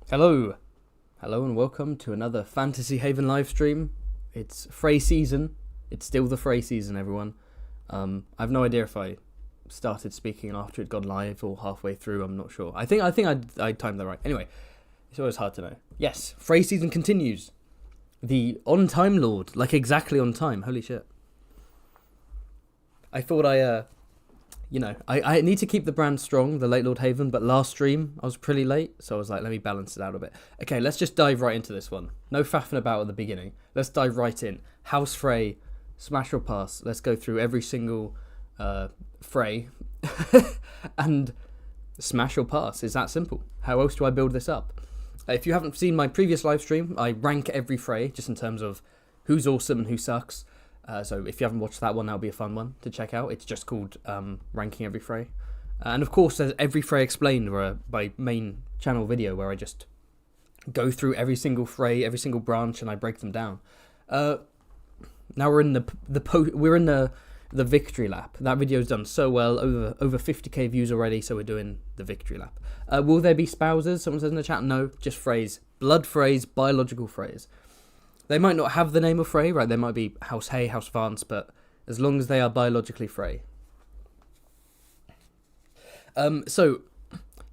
Hello, and welcome to another Fantasy Haven live stream. It's Frey season. It's still the Frey season, everyone. I have no idea if I started speaking after it got live or halfway through. I'm not sure. I think I timed that right. Anyway, it's always hard to know. Yes, Frey season continues. The on-time Lord, like exactly on time. Holy shit! I thought I need to keep the brand strong, the Late Lord Haven, but last stream I was pretty late, so I was like, let me balance it out a bit. Okay, let's just dive right into this one. No faffing about at the beginning. Let's dive right in. House Frey, smash or pass. Let's go through every single Frey and smash or pass. It's that simple. How else do I build this up? If you haven't seen my previous live stream, I rank every Frey just in terms of who's awesome and who sucks. So if you haven't watched that one, that'll be a fun one to check out. It's just called Ranking Every Frey. And of course, there's Every Frey Explained, my main channel video, where I just go through every single Frey, every single branch, and I break them down. Now we're in the victory lap. That video's done so well, over 50k views already. So we're doing the victory lap. Will there be spouses? Someone says in the chat. No, just Freys, blood Freys, biological Freys. They might not have the name of Frey, right? They might be House Hay, House Vance, but as long as they are biologically Frey. So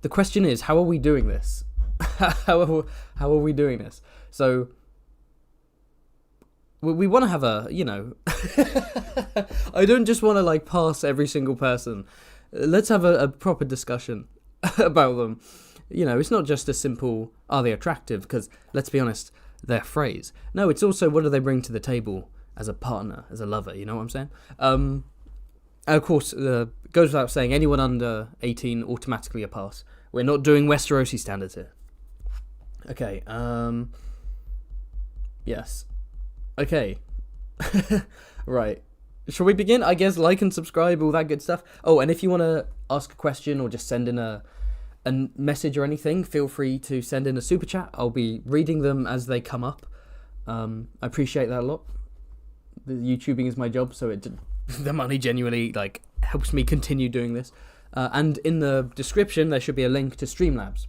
the question is, how are we doing this? how are we doing this? So we want to have a, I don't just want to pass every single person. Let's have a proper discussion about them. It's not just a simple, are they attractive? Because let's be honest, they're Freys. No, it's also what do they bring to the table as a partner, as a lover, you know what I'm saying? And of course, goes without saying, anyone under 18 automatically a pass. We're not doing Westerosi standards here. Okay, yes. Okay. Right. Shall we begin? I guess like and subscribe, all that good stuff. Oh, and if you want to ask a question or just send in a message or anything, feel free to send in a super chat. I'll be reading them as they come up. I appreciate that a lot. The YouTubing is my job, so the money genuinely helps me continue doing this. And in the description there should be a link to Streamlabs.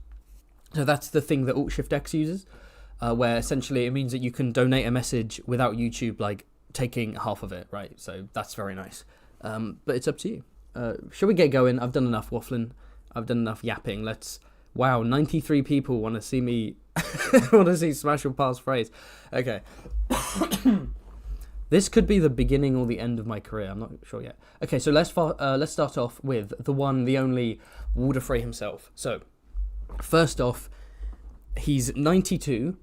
So that's the thing that Alt-Shift-X uses, where essentially it means that you can donate a message without YouTube taking half of it, right? So that's very nice. But it's up to you. Shall we get going? I've done enough waffling. I've done enough yapping. 93 people want to see me, want to see Smash or Pass Freys. Okay. This could be the beginning or the end of my career. I'm not sure yet. Okay, so let's start off with the one, the only Walder Frey himself. So, first off, he's 92.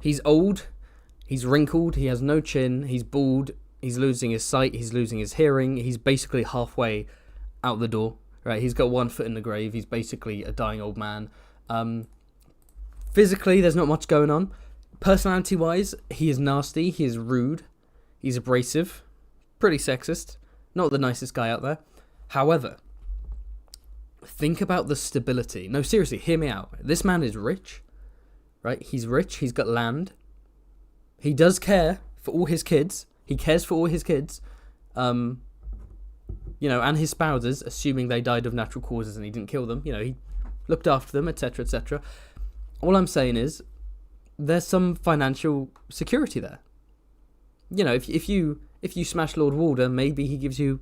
He's old. He's wrinkled. He has no chin. He's bald. He's losing his sight. He's losing his hearing. He's basically halfway out the door. Right, he's got one foot in the grave. He's basically a dying old man. Physically, there's not much going on. Personality-wise, he is nasty. He is rude. He's abrasive. Pretty sexist. Not the nicest guy out there. However, think about the stability. No, seriously, hear me out. This man is rich. Right? He's rich. He's got land. He does care for all his kids. He cares for all his kids. And his spouses, assuming they died of natural causes and he didn't kill them, he looked after them, etc., etc. All I'm saying is, there's some financial security there. If you smash Lord Walder, maybe he gives you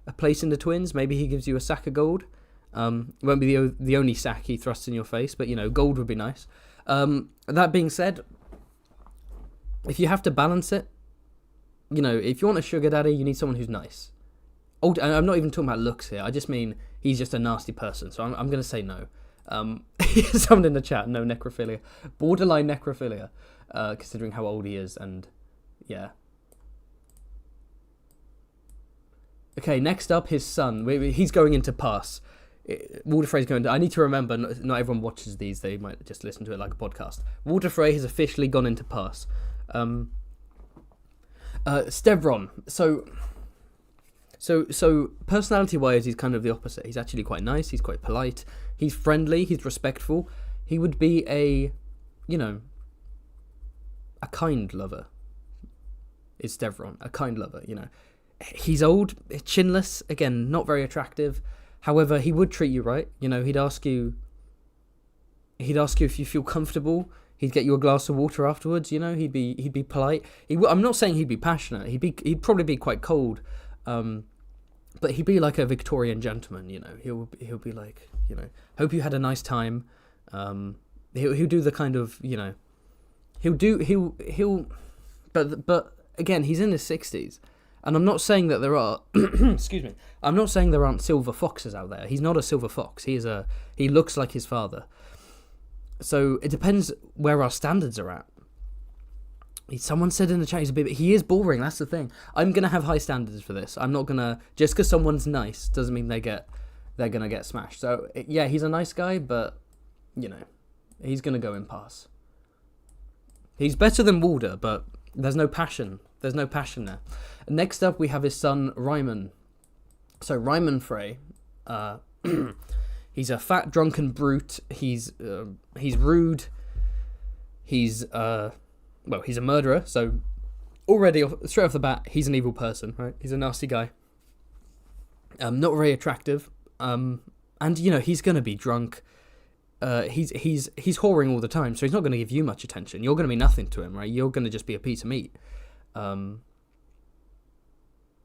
a place in the Twins, maybe he gives you a sack of gold. It won't be the only sack he thrusts in your face, but, gold would be nice. That being said, if you have to balance it, if you want a sugar daddy, you need someone who's nice. Oh, and I'm not even talking about looks here. I just mean he's just a nasty person. So I'm going to say no. Someone in the chat, no necrophilia. Borderline necrophilia, considering how old he is. And yeah. Okay, next up, his son. He's going into pass. Walder Frey's going to... I need to remember, not everyone watches these. They might just listen to it like a podcast. Walder Frey has officially gone into pass. Stevron. So personality-wise, he's kind of the opposite. He's actually quite nice. He's quite polite. He's friendly. He's respectful. He would be a kind lover. Is Stevron a kind lover? He's old, chinless. Again, not very attractive. However, he would treat you right. He'd ask you He'd ask you if you feel comfortable. He'd get you a glass of water afterwards. You know, he'd be polite. I'm not saying he'd be passionate. He'd probably be quite cold, but he'd be like a Victorian gentleman. You know, he'll be like, you know, hope you had a nice time. He'll do the kind of, you know, but again, he's in his 60s. And I'm not saying that there are, excuse me, I'm not saying there aren't silver foxes out there. He's not a silver fox. He looks like his father. So it depends where our standards are at. Someone said in the chat he is boring. That's the thing. I'm gonna have high standards for this. I'm not gonna, just because someone's nice doesn't mean they're gonna get smashed. So yeah, he's a nice guy, but you know, he's gonna go in pass. He's better than Walder, but there's no passion. There's no passion there. Next up, we have his son, Ryman. So, Ryman Frey, he's a fat, drunken brute. He's rude. He's a murderer. So, already, straight off the bat, he's an evil person, right? He's a nasty guy. Not very attractive. And, you know, he's going to be drunk. He's whoring all the time, so he's not going to give you much attention. You're going to be nothing to him, right? You're going to just be a piece of meat.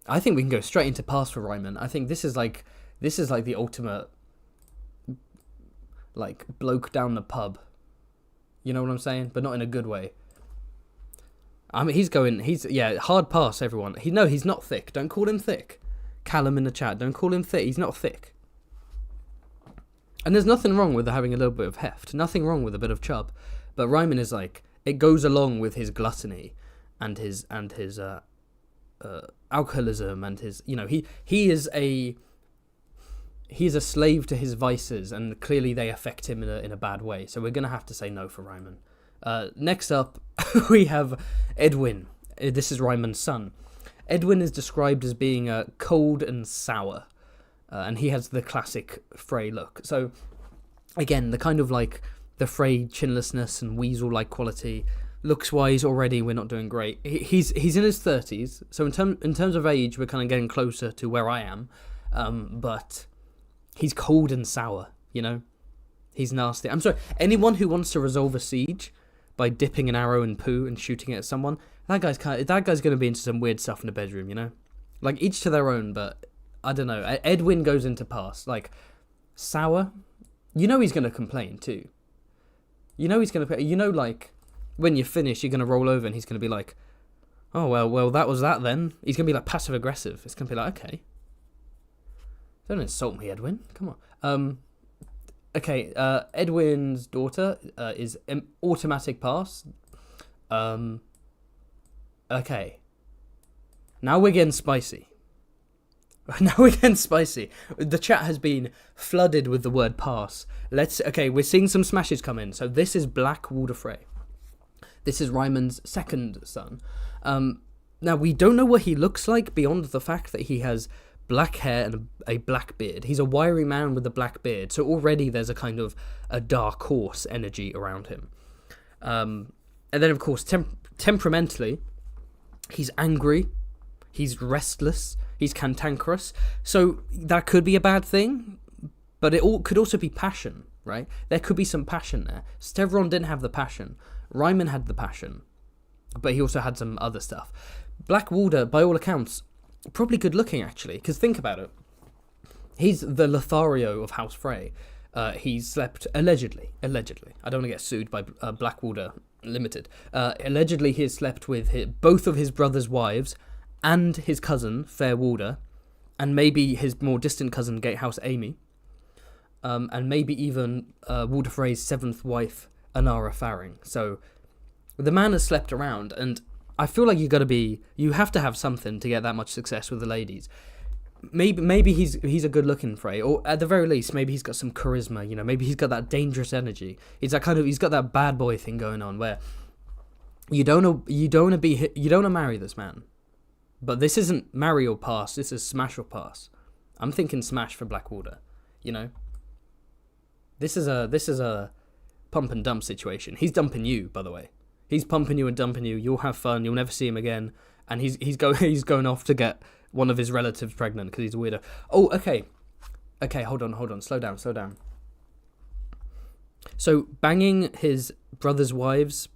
I think we can go straight into pass for Ryman. I think this is like the ultimate, like, bloke down the pub. You know what I'm saying? But not in a good way. I mean, hard pass, everyone. He's not thick. Don't call him thick. Callum in the chat, don't call him thick. He's not thick. And there's nothing wrong with having a little bit of heft. Nothing wrong with a bit of chub. But Ryman is like, it goes along with his gluttony and his alcoholism and his, you know, he is a slave to his vices, and clearly they affect him in a bad way. So we're going to have to say no for Ryman. Next up, we have Edwin. This is Ryman's son. Edwin is described as being cold and sour. And he has the classic Frey look. So, again, the kind of like the Frey chinlessness and weasel-like quality. Looks-wise, already we're not doing great. He's in his 30s, so in terms of age, we're kind of getting closer to where I am. But he's cold and sour, you know? He's nasty. I'm sorry, anyone who wants to resolve a siege by dipping an arrow in poo and shooting it at someone, that guy's going to be into some weird stuff in the bedroom, you know? Like, each to their own, but I don't know. Edwin goes into pass. Like, sour, you know he's going to complain too. You know he's going to, you know, like, when you finish, you're going to roll over and he's going to be like, oh, well, that was that then. He's going to be like passive aggressive. It's going to be like, okay. Don't insult me, Edwin. Come on. Okay, Edwin's daughter is automatic pass. Okay. Now we're getting spicy. The chat has been flooded with the word pass. We're seeing some smashes come in. So this is Black Walder Frey. This is Ryman's second son. Now, we don't know what he looks like beyond the fact that he has black hair and a black beard. He's a wiry man with a black beard. So already there's a kind of a dark horse energy around him. And then, of course, temperamentally, he's angry. He's restless. He's cantankerous. So that could be a bad thing, but it could also be passion, right? There could be some passion there. Stevron didn't have the passion. Ryman had the passion, but he also had some other stuff. Black Walder, by all accounts, probably good looking, actually, because think about it. He's the Lothario of House Frey. He slept, allegedly, I don't want to get sued by Black Walder Limited. Allegedly, he has slept with both of his brother's wives and his cousin, Fair Walder, and maybe his more distant cousin, Gatehouse Amy, and maybe even Walder Frey's seventh wife, Anara Faring. So the man has slept around, and I feel like you have to have something to get that much success with the ladies. Maybe he's a good-looking Frey, or at the very least, maybe he's got some charisma. You know, maybe he's got that dangerous energy. He's got that bad boy thing going on where you don't want to marry this man. But this isn't marry or pass, this is smash or pass. I'm thinking smash for Black Walder, you know? This is a pump and dump situation. He's dumping you, by the way. He's pumping you and dumping you. You'll have fun, you'll never see him again. And he's going off to get one of his relatives pregnant because he's a weirdo. Oh, okay. Okay, hold on. Slow down. So banging his brother's wives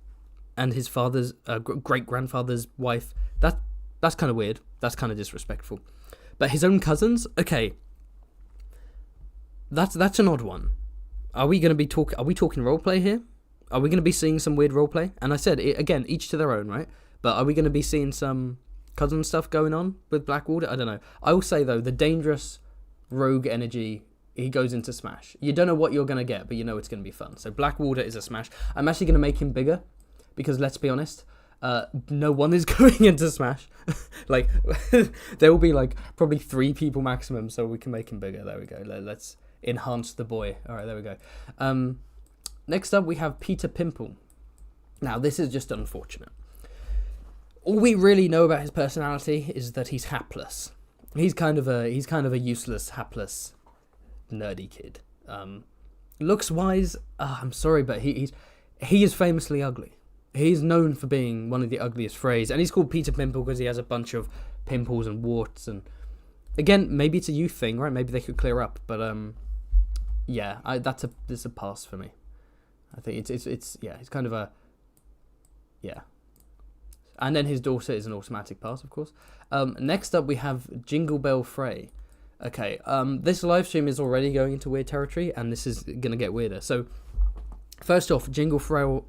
and his father's great-grandfather's wife, that's kind of weird. That's kind of disrespectful. But his own cousins, okay, that's an odd one. Are we talking roleplay here? Are we going to be seeing some weird roleplay? And I said, again, each to their own, right? But are we going to be seeing some cousin stuff going on with Blackwater? I don't know. I will say, though, the dangerous rogue energy, he goes into Smash. You don't know what you're going to get, but you know it's going to be fun. So Blackwater is a Smash. I'm actually going to make him bigger because, let's be honest, no one is going into Smash. Like, there will be, like, probably 3 people maximum, so we can make him bigger. There we go. Let's enhance the boy. All right, there we go. Next up, we have Peter Pimple. Now, this is just unfortunate. All we really know about his personality is that he's hapless. He's kind of a useless, hapless, nerdy kid. Looks-wise, I'm sorry, but he is famously ugly. He's known for being one of the ugliest Freys, and he's called Peter Pimple because he has a bunch of pimples and warts. And again, maybe it's a youth thing, right? Maybe they could clear up, but yeah, this is a pass for me. I think it's he's kind of a, yeah. And then his daughter is an automatic pass, of course. Next up, we have Jingle Bell Frey. Okay, this live stream is already going into weird territory, and this is going to get weirder. So, first off, Jingle Bell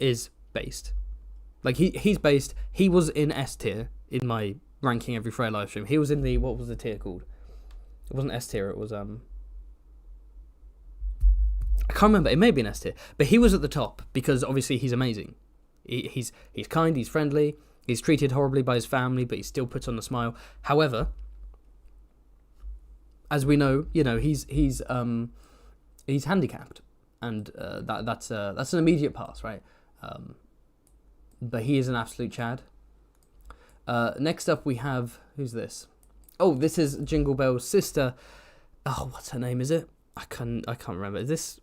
is based. Like, he's based. He was in S tier in my ranking every Frey live stream. He was in the, what was the tier called? It wasn't S tier, it was, I can't remember. It may be an S tier, but he was at the top because obviously he's amazing. He's kind. He's friendly. He's treated horribly by his family, but he still puts on a smile. However, as we know, he's handicapped, and that's an immediate pass, right? But he is an absolute Chad. Next up, we have, who's this? Oh, this is Jingle Bell's sister. Oh, what's her name? Is it? I can't remember. Is this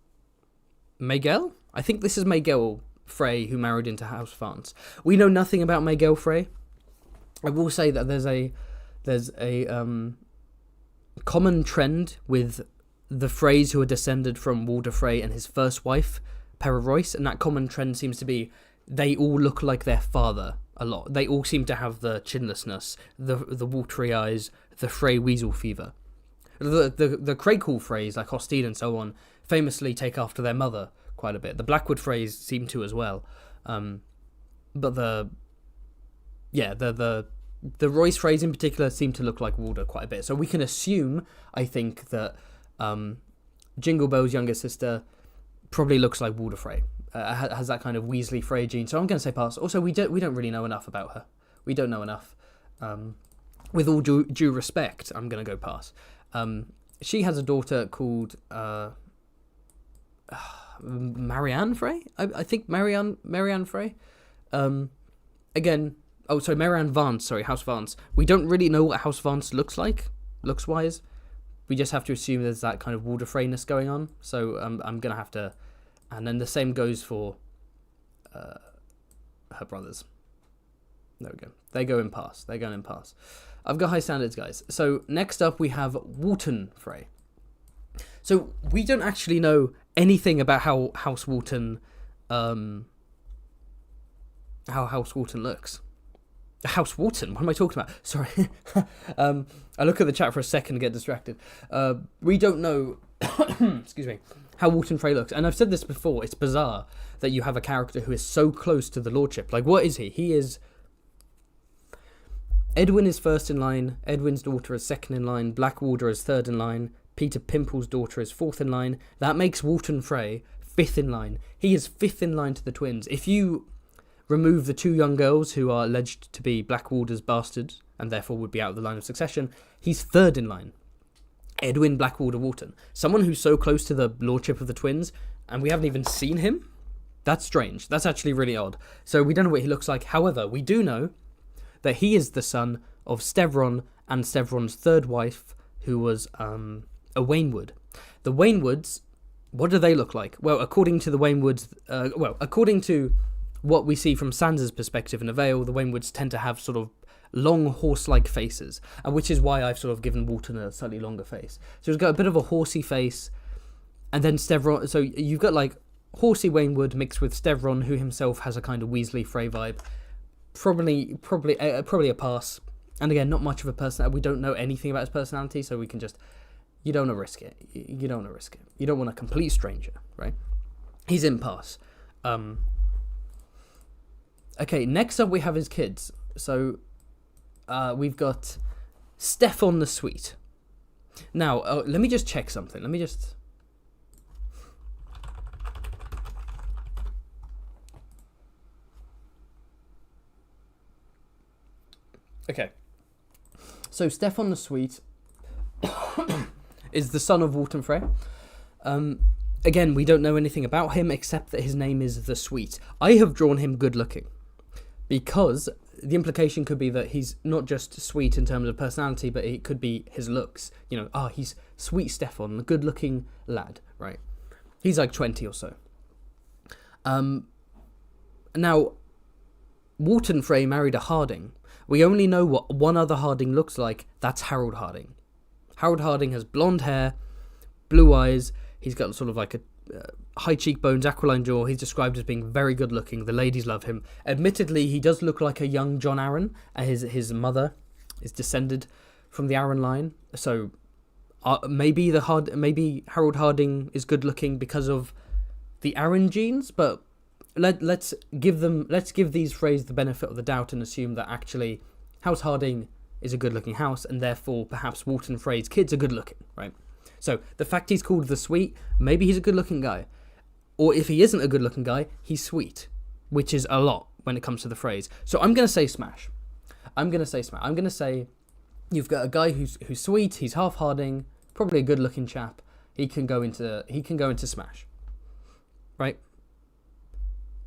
Miguel? I think this is Miguel Frey, who married into House Vance. We know nothing about Miguel Frey. I will say that there's a common trend with the Freys who are descended from Walder Frey and his first wife, Pera Royce, and that common trend seems to be they all look like their father a lot. They all seem to have the chinlessness, the watery eyes, the Frey weasel fever. The Crakehall Freys, like Hostine and so on, famously take after their mother quite a bit. The Blackwood Freys seem to as well. But the Royce Freys in particular seem to look like Walder quite a bit. So we can assume, I think, that Jingle Bell's younger sister probably looks like Walder Frey. Has that kind of Weasley Frey gene. So I'm going to say pass. Also, we don't really know enough about her. We don't know enough. With all due respect, I'm going to go pass. She has a daughter called Marianne Frey? I think Marianne Frey. Again, Marianne Vance, House Vance. We don't really know what House Vance looks like, looks-wise. We just have to assume there's that kind of Walder Freyness going on. So I'm going to have to... And then the same goes for her brothers. There we go. They go in pass. They're going in pass. I've got high standards, guys. So next up we have Walton Frey. So we don't actually know anything about how House Walton looks. House Walton? What am I talking about? Sorry. I look at the chat for a second and get distracted. We don't know excuse me, how Walton Frey looks. And I've said this before, it's bizarre that you have a character who is so close to the lordship. Like, what is he? He is... Edwin is first in line, Edwin's daughter is second in line, Blackwater is third in line, Peter Pimple's daughter is fourth in line. That makes Walton Frey fifth in line. He is fifth in line to the twins. If you remove the 2 young girls who are alleged to be Blackwater's bastards, and therefore would be out of the line of succession, he's third in line. Edwin, Blackwater, Walton. Someone who's so close to the lordship of the twins, and we haven't even seen him? That's strange. That's actually really odd. So we don't know what he looks like. However, we do know that he is the son of Stevron and Stevron's third wife, who was a Waynwood. The Waynwoods, what do they look like? Well, according to the Waynwoods, according to what we see from Sansa's perspective in A Vale, the Waynwoods tend to have sort of long horse-like faces, which is why I've sort of given Walton a slightly longer face. So he's got a bit of a horsey face, And then Stevron. So you've got like Horsey Waynwood mixed with Stevron, who himself has a kind of Weasley Frey vibe. Probably a pass. And again, not much of a personality. We don't know anything about his personality, so we can just. You don't want to risk it. You don't want to risk it. You don't want a complete stranger, right? He's in pass. Okay, next up we have his kids. So we've got Stefan the Sweet. Now, let me just check something. Okay. So Stefan the Sweet is the son of Walton Frey. Again, we don't know anything about him except that his name is the Sweet. I have drawn him good looking because the implication could be that he's not just sweet in terms of personality, but it could be his looks. He's sweet Stefan, a good looking lad, right? He's like 20 or so. Now, Walton Frey married a Harding. We only know what one other Harding looks like. That's Harold Harding. Harold Harding has blonde hair, blue eyes. He's got sort of like a high cheekbones, aquiline jaw. He's described as being very good looking. The ladies love him. Admittedly, he does look like a young John Arryn. His mother is descended from the Arryn line. So maybe Harold Harding is good looking because of the Arryn genes, but let's give these Freys the benefit of the doubt and assume that actually House Harding is a good looking house, and therefore perhaps Walton Frey's kids are good looking, right? So the fact he's called the Sweet, maybe he's a good looking guy. Or if he isn't a good looking guy, he's sweet, which is a lot when it comes to the Freys. So I'm going to say smash. I'm going to say you've got a guy who's sweet, he's half Harding, probably a good looking chap. He can go into smash. Right?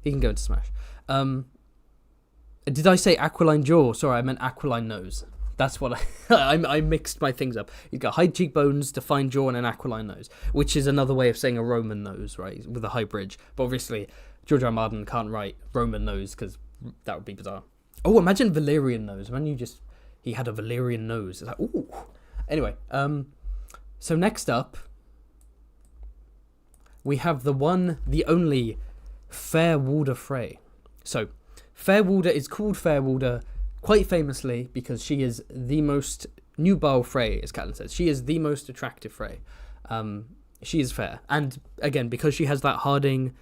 He can go into smash. Did I say aquiline jaw? Sorry, I meant aquiline nose. That's what I mixed my things up. He's got high cheekbones, defined jaw, and an aquiline nose, which is another way of saying a Roman nose, right? With a high bridge. But obviously, George R. R. Martin can't write Roman nose because that would be bizarre. Oh, imagine Valyrian nose. He had a Valyrian nose. It's like, ooh. Anyway, so next up, we have the one, the only Fairwalder Frey. So, Fairwalder is called Fairwalder quite famously because she is the most nubile Frey, as Catelyn says. She is the most attractive Frey. She is fair, and again because she has that Harding,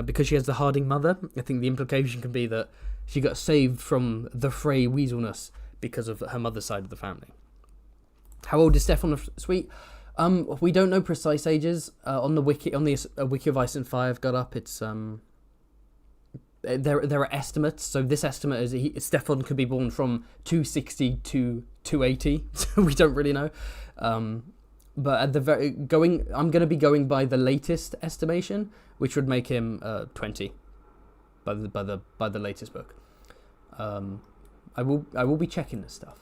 because she has the Harding mother. I think the implication can be that she got saved from the Frey weaselness because of her mother's side of the family. How old is Stefan the Sweet? We don't know precise ages. On the wiki of Ice and Fire I've got up, it's there are estimates. So this estimate is Stefan could be born from 260 to 280. So we don't really know. But at I'm going to be going by the latest estimation, which would make him 20 by the latest book. I will be checking this stuff.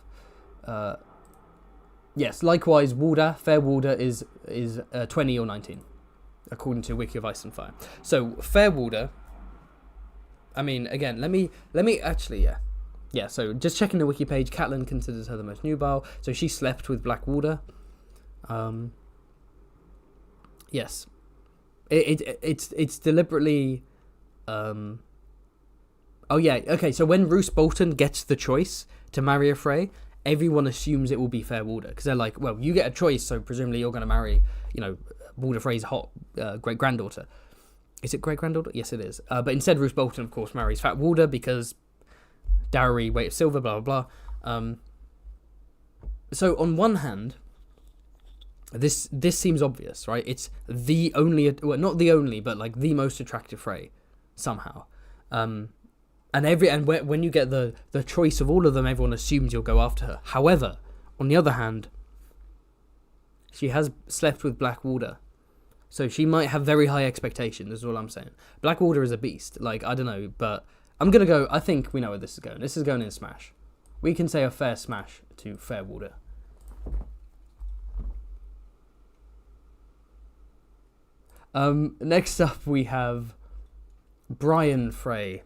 Yes, likewise, Fairwalder is 20 or 19, according to Wiki of Ice and Fire. So Fairwalder, I mean, again, let me actually, yeah. So just checking the wiki page, Catelyn considers her the most nubile. So she slept with Blackwater. Yes, it's deliberately. Oh yeah, okay. So when Roose Bolton gets the choice to marry a Frey, everyone assumes it will be Fairwalder because they're like, well, you get a choice, so presumably you're going to marry, Walder Frey's hot great granddaughter. Is it great granddaughter? Yes, it is. But instead, Roose Bolton, of course, marries Fat Walder because dowry, weight of silver, blah blah blah. So on one hand, this seems obvious, right? It's the only, well, not the only, but like the most attractive Frey somehow. And when you get the choice of all of them, everyone assumes you'll go after her. However, on the other hand, she has slept with Blackwater, so she might have very high expectations. Is all I'm saying. Blackwater is a beast. Like, I don't know, but I'm gonna go. I think we know where this is going. This is going in smash. We can say a fair smash to Fairwalder. Next up we have Brian Frey.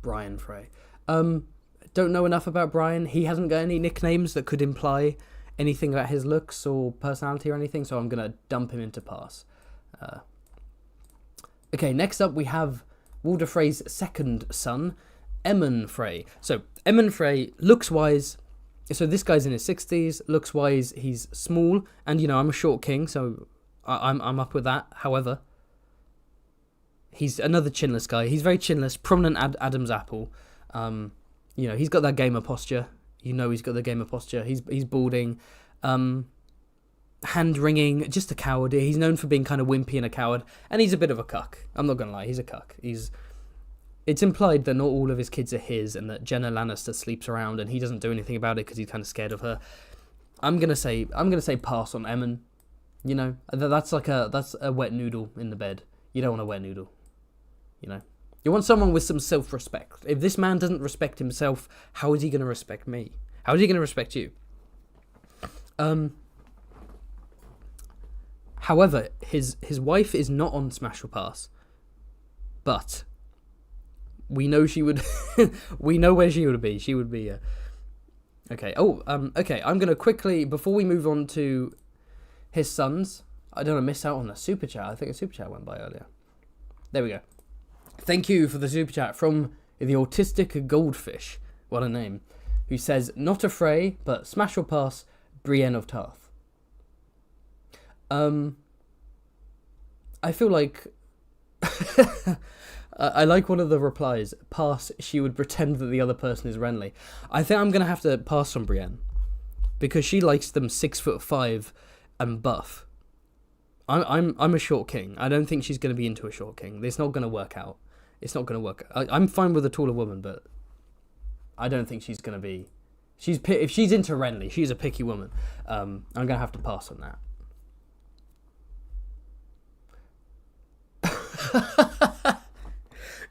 Don't know enough about Brian. He hasn't got any nicknames that could imply anything about his looks or personality or anything, so I'm going to dump him into pass. Okay, next up we have Walder Frey's second son, Aemon Frey. So, Aemon Frey, looks-wise, so this guy's in his 60s, looks-wise, he's small, and, you know, I'm a short king, so I'm up with that. However, he's another chinless guy. He's very chinless, prominent Adam's apple. You know, he's got that gamer posture. You know he's got the gamer posture. He's balding, hand-wringing, just a coward. He's known for being kind of wimpy and a coward, and he's a bit of a cuck. I'm not going to lie, he's a cuck. It's implied that not all of his kids are his, and that Jenna Lannister sleeps around, and he doesn't do anything about it because he's kind of scared of her. I'm gonna say pass on Aemon. You know, that's a wet noodle in the bed. You don't want a wet noodle. You know, you want someone with some self-respect. If this man doesn't respect himself, how is he gonna respect me? How is he gonna respect you? However, his wife is not on Smash or Pass, but we know she would. We know where she would be. She would be. Okay. Oh. Okay. I'm gonna quickly, before we move on to his sons, I don't want to miss out on a super chat. I think a super chat went by earlier. There we go. Thank you for the super chat from the autistic goldfish. What a name. Who says, not a Frey, but Smash or Pass, Brienne of Tarth. I feel like I like one of the replies. Pass, she would pretend that the other person is Renly. I think I'm gonna have to pass on Brienne because she likes them 6'5" and buff. I'm a short king. I don't think she's gonna be into a short king. It's not gonna work out. It's not gonna work. I'm fine with a taller woman, but I don't think she's gonna be. If she's into Renly, she's a picky woman. I'm gonna have to pass on that.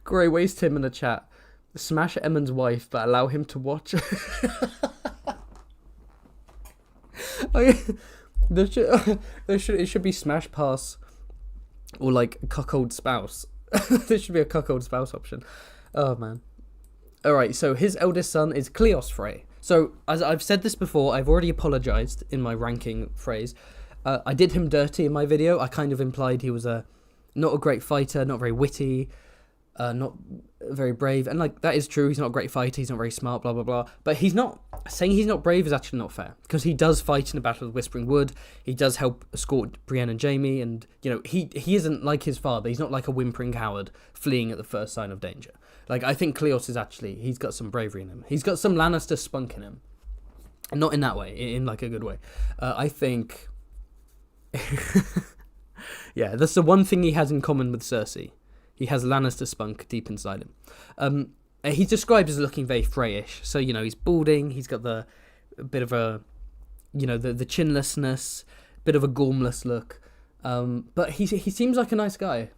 Grey waste him in the chat. Smash Aemon's wife, but allow him to watch. It should be Smash Pass or like cuckold spouse. There should be a cuckold spouse option. Oh man. Alright, so his eldest son is Cleos Frey. So, as I've said this before, I've already apologised in my ranking phrase. I did him dirty in my video. I kind of implied he was not a great fighter, not very witty, not very brave. And like that is true, he's not a great fighter, he's not very smart, blah blah blah. But saying he's not brave is actually not fair. Because he does fight in the Battle of Whispering Wood, he does help escort Brienne and Jaime, and you know, he isn't like his father, he's not like a whimpering coward fleeing at the first sign of danger. Like I think Cleos is actually, he's got some bravery in him. He's got some Lannister spunk in him. And not in that way, in like a good way. I think yeah, that's the one thing he has in common with Cersei. He has Lannister spunk deep inside him. He's described as looking very Freyish. So, you know, he's balding. He's got a bit of a, you know, the chinlessness, bit of a gormless look. But he seems like a nice guy.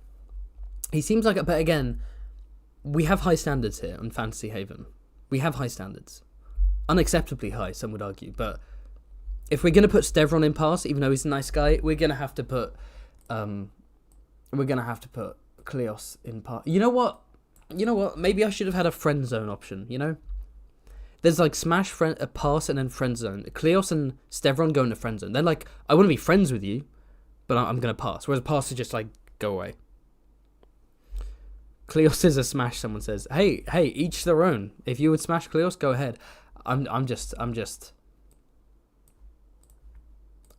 He seems like, but again, we have high standards here on Fantasy Haven. We have high standards. Unacceptably high, some would argue. But if we're going to put Stevron in pass, even though he's a nice guy, we're going to have to put Cleos in part. You know what? Maybe I should have had a friend zone option. You know, there's like smash a pass and then friend zone. Cleos and Stevron go into friend zone. They're like, I want to be friends with you, but I'm gonna pass. Whereas pass is just like go away. Cleos is a smash. Someone says, hey, each their own. If you would smash Cleos, go ahead. I'm just.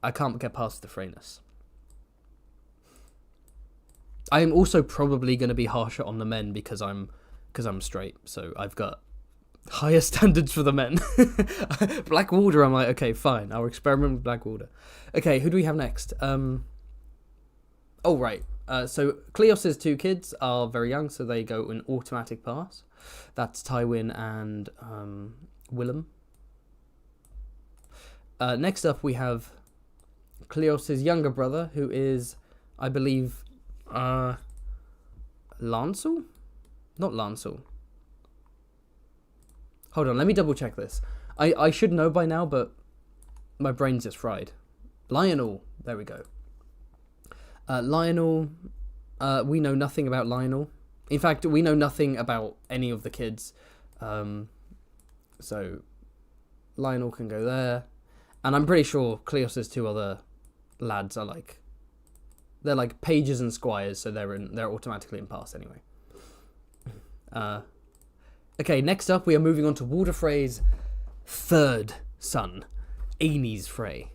I can't get past the Freyness. I am also probably going to be harsher on the men because I'm straight, so I've got higher standards for the men. Blackwater, I'm like, okay, fine, I'll experiment with Blackwater. Okay, who do we have next? So Cleos's two kids are very young, so they go in automatic pass. That's Tywin and Willem. Next up, we have Cleos's younger brother, who is, I believe, Lancel? Not Lancel. Hold on, let me double check this. I should know by now, but my brain's just fried. Lionel, there we go. Lionel, we know nothing about Lionel. In fact, we know nothing about any of the kids. So Lionel can go there. And I'm pretty sure Cleos's two other lads are like, they're like pages and squires, so they're automatically in pass anyway. Okay, next up we are moving on to Walder Frey's third son, Aenys Frey.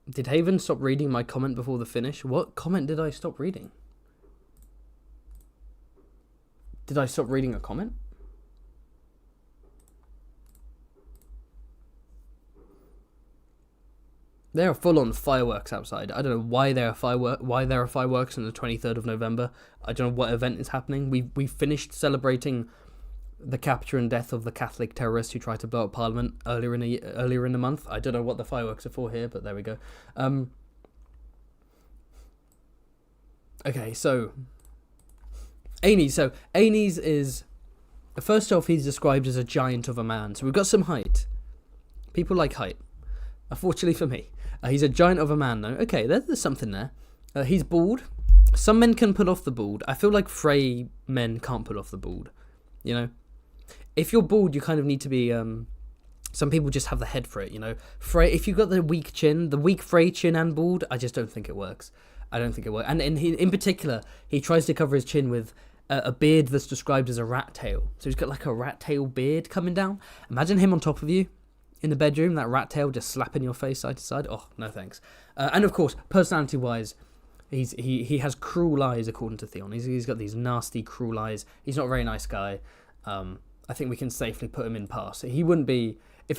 Did Haven stop reading my comment before the finish? What comment did I stop reading? Did I stop reading a comment? There are full-on fireworks outside. I don't know why there are fireworks on the 23rd of November. I don't know what event is happening. We finished celebrating the capture and death of the Catholic terrorist who tried to blow up Parliament earlier in the month. I don't know what the fireworks are for here, but there we go. Okay, so Aenys. So Aenys is, first off, he's described as a giant of a man. So we've got some height. People like height. Unfortunately for me. He's a giant of a man, though. Okay, there's something there. He's bald. Some men can pull off the bald. I feel like Frey men can't pull off the bald. You know? If you're bald, you kind of need to be... some people just have the head for it, you know? Frey, if you've got the weak chin, the weak Frey chin and bald, I just don't think it works. I don't think it works. And in particular, he tries to cover his chin with a beard that's described as a rat tail. So he's got like a rat tail beard coming down. Imagine him on top of you. In the bedroom, that rat tail just slapping your face side to side. Oh, no thanks. And of course, personality-wise, he has cruel eyes, according to Theon. He's got these nasty, cruel eyes. He's not a very nice guy. I think we can safely put him in pass. He wouldn't be... If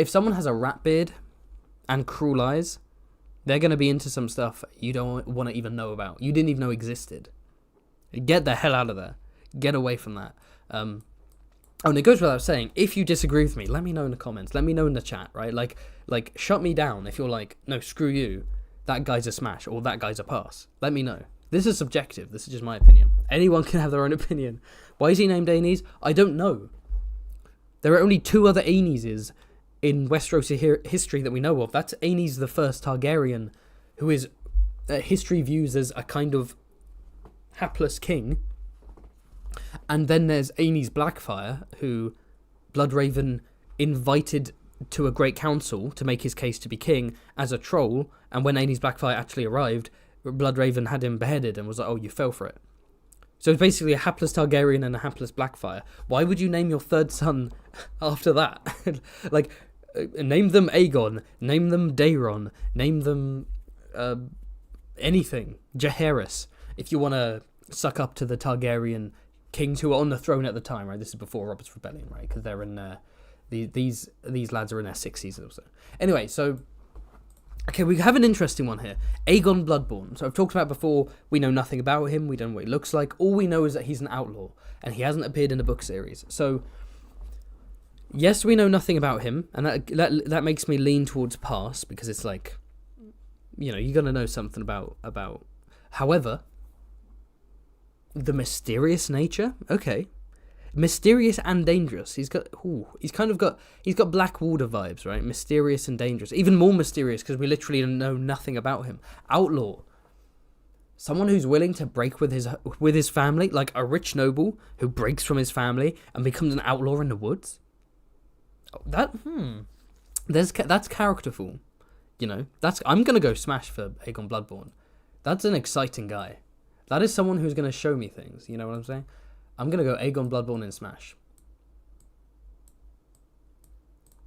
someone has a rat beard and cruel eyes, they're going to be into some stuff you don't want to even know about. You didn't even know existed. Get the hell out of there. Get away from that. Oh, and it goes without saying, if you disagree with me, let me know in the comments. Let me know in the chat, right? Like shut me down if you're like, no, screw you. That guy's a smash or that guy's a pass. Let me know. This is subjective. This is just my opinion. Anyone can have their own opinion. Why is he named Aenys? I don't know. There are only two other Aenyses in Westeros history that we know of. That's Aenys the First Targaryen, who is history views as a kind of hapless king. And then there's Aenys Blackfyre, who Bloodraven invited to a great council to make his case to be king as a troll. And when Aenys Blackfyre actually arrived, Bloodraven had him beheaded and was like, oh, you fell for it. So it's basically a hapless Targaryen and a hapless Blackfyre. Why would you name your third son after that? Name them Aegon, name them Daeron, name them anything. Jaehaerys, if you want to suck up to the Targaryen kings who were on the throne at the time, right? This is before Robert's Rebellion, right? Because they're in these lads are in their 60s or so. Anyway, so okay, we have an interesting one here. Aegon Bloodborne. So I've talked about before, we know nothing about him, we don't know what he looks like. All we know is that he's an outlaw, and he hasn't appeared in a book series. So yes, we know nothing about him, and that makes me lean towards pass, because it's like, you know, you're gonna know something about. However, the mysterious nature, okay, mysterious and dangerous. He's got Blackwater vibes, right? Mysterious and dangerous, even more mysterious because we literally know nothing about him. Outlaw, someone who's willing to break with his family, like a rich noble who breaks from his family and becomes an outlaw in the woods. That's characterful, you know. I'm gonna go smash for Aegon Bloodborne. That's an exciting guy. That is someone who's going to show me things. You know what I'm saying? I'm going to go Aegon Bloodborne in Smash.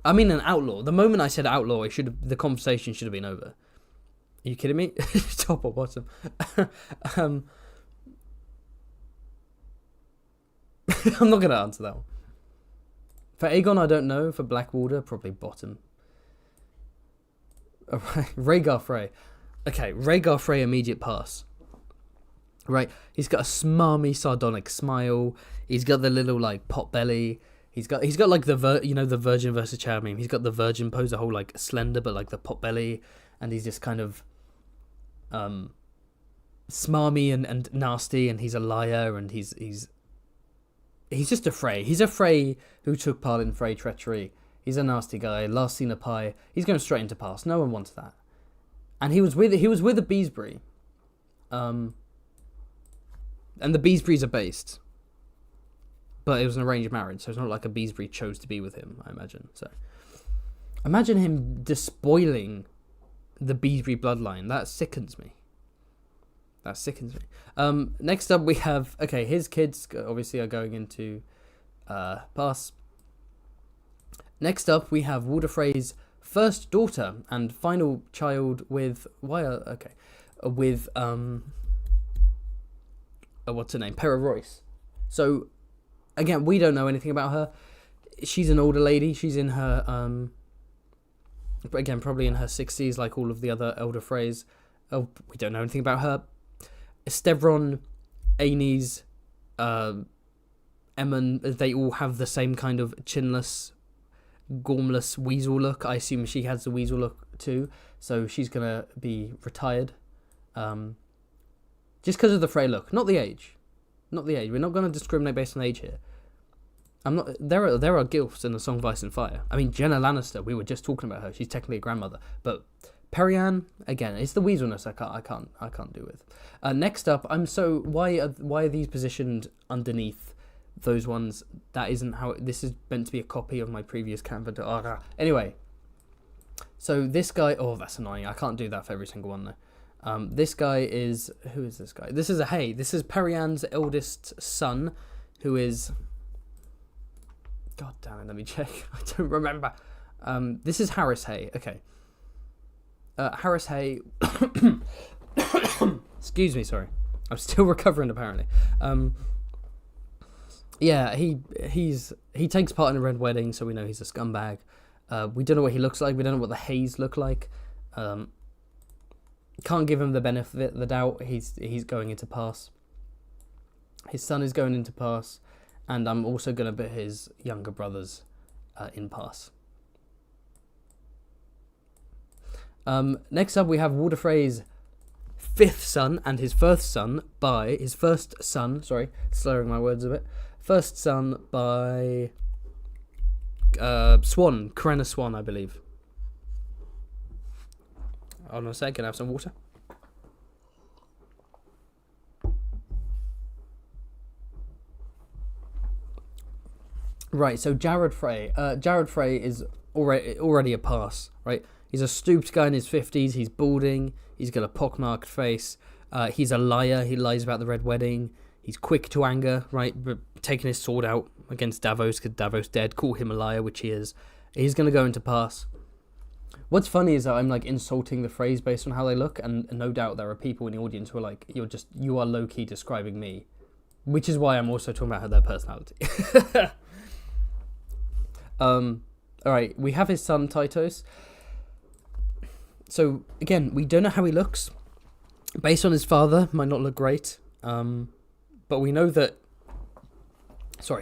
I mean an outlaw. The moment I said outlaw, the conversation should have been over. Are you kidding me? Top or bottom? I'm not going to answer that one. For Aegon, I don't know. For Blackwater, probably bottom. Alright, Rhaegar Frey. Okay, Rhaegar Frey, immediate pass. Right, he's got a smarmy, sardonic smile. He's got the little like pot belly. He's got like the Virgin versus Child meme. He's got the virgin pose, the whole like slender but like the pot belly, and he's just kind of smarmy and nasty, and he's a liar, and he's just a Frey. He's a Frey who took part in Frey treachery. He's a nasty guy. Last seen a pie. He's going straight into pass. No one wants that. And he was with a Beesbury. And the Beesburys are based. But it was an arranged marriage, so it's not like a Beesbury chose to be with him, I imagine. So imagine him despoiling the Beesbury bloodline. That sickens me. Next up we have, okay, his kids obviously are going into pass. Next up we have Walder Frey's first daughter and final child with what's her name? Pera Royce. So again, we don't know anything about her. She's an older lady. She's in her again, probably in her 60s, like all of the other elder Freys. Oh, we don't know anything about her. Stevron, Aenys, Emmon, they all have the same kind of chinless, gormless weasel look. I assume she has the weasel look too, so she's gonna be retired. Just because of the Frey look, not the age. We're not going to discriminate based on age here. There are gilfs in the Song of Ice and Fire. I mean, Jenna Lannister. We were just talking about her. She's technically a grandmother, but Perianne, again, it's the weaselness I can't do with. Next up, why are these positioned underneath those ones? That isn't how this is meant to be a copy of my previous Canva. Anyway, so this guy. Oh, that's annoying. I can't do that for every single one though. This guy is, who is this guy? This is Perianne's eldest son, who is, god damn it, let me check. I don't remember. This is Harris Hay. Okay. Harris Hay. Excuse me, sorry. I'm still recovering apparently. Yeah, he takes part in a red wedding, so we know he's a scumbag. We don't know what he looks like. We don't know what the Hays look like. Can't give him the benefit of the doubt. He's going into pass. His son is going into pass, and I'm also going to put his younger brothers in pass. Next up, we have Walder Frey's fifth son and his first son by slurring my words a bit. First son by Swan, Corinna Swan, I believe. Hold on a second, can I have some water? Right, so Jared Frey. Jared Frey is already a pass, right? He's a stooped guy in his 50s. He's balding. He's got a pockmarked face. He's a liar. He lies about the Red Wedding. He's quick to anger, right? But taking his sword out against Davos because Davos dead. Call him a liar, which he is. He's going to go into pass. What's funny is that I'm like insulting the Freys based on how they look, and no doubt there are people in the audience who are like, you are low-key describing me, which is why I'm also talking about their personality. Alright, we have his son Tytos. So again, we don't know how he looks. Based on his father, might not look great. But we know that,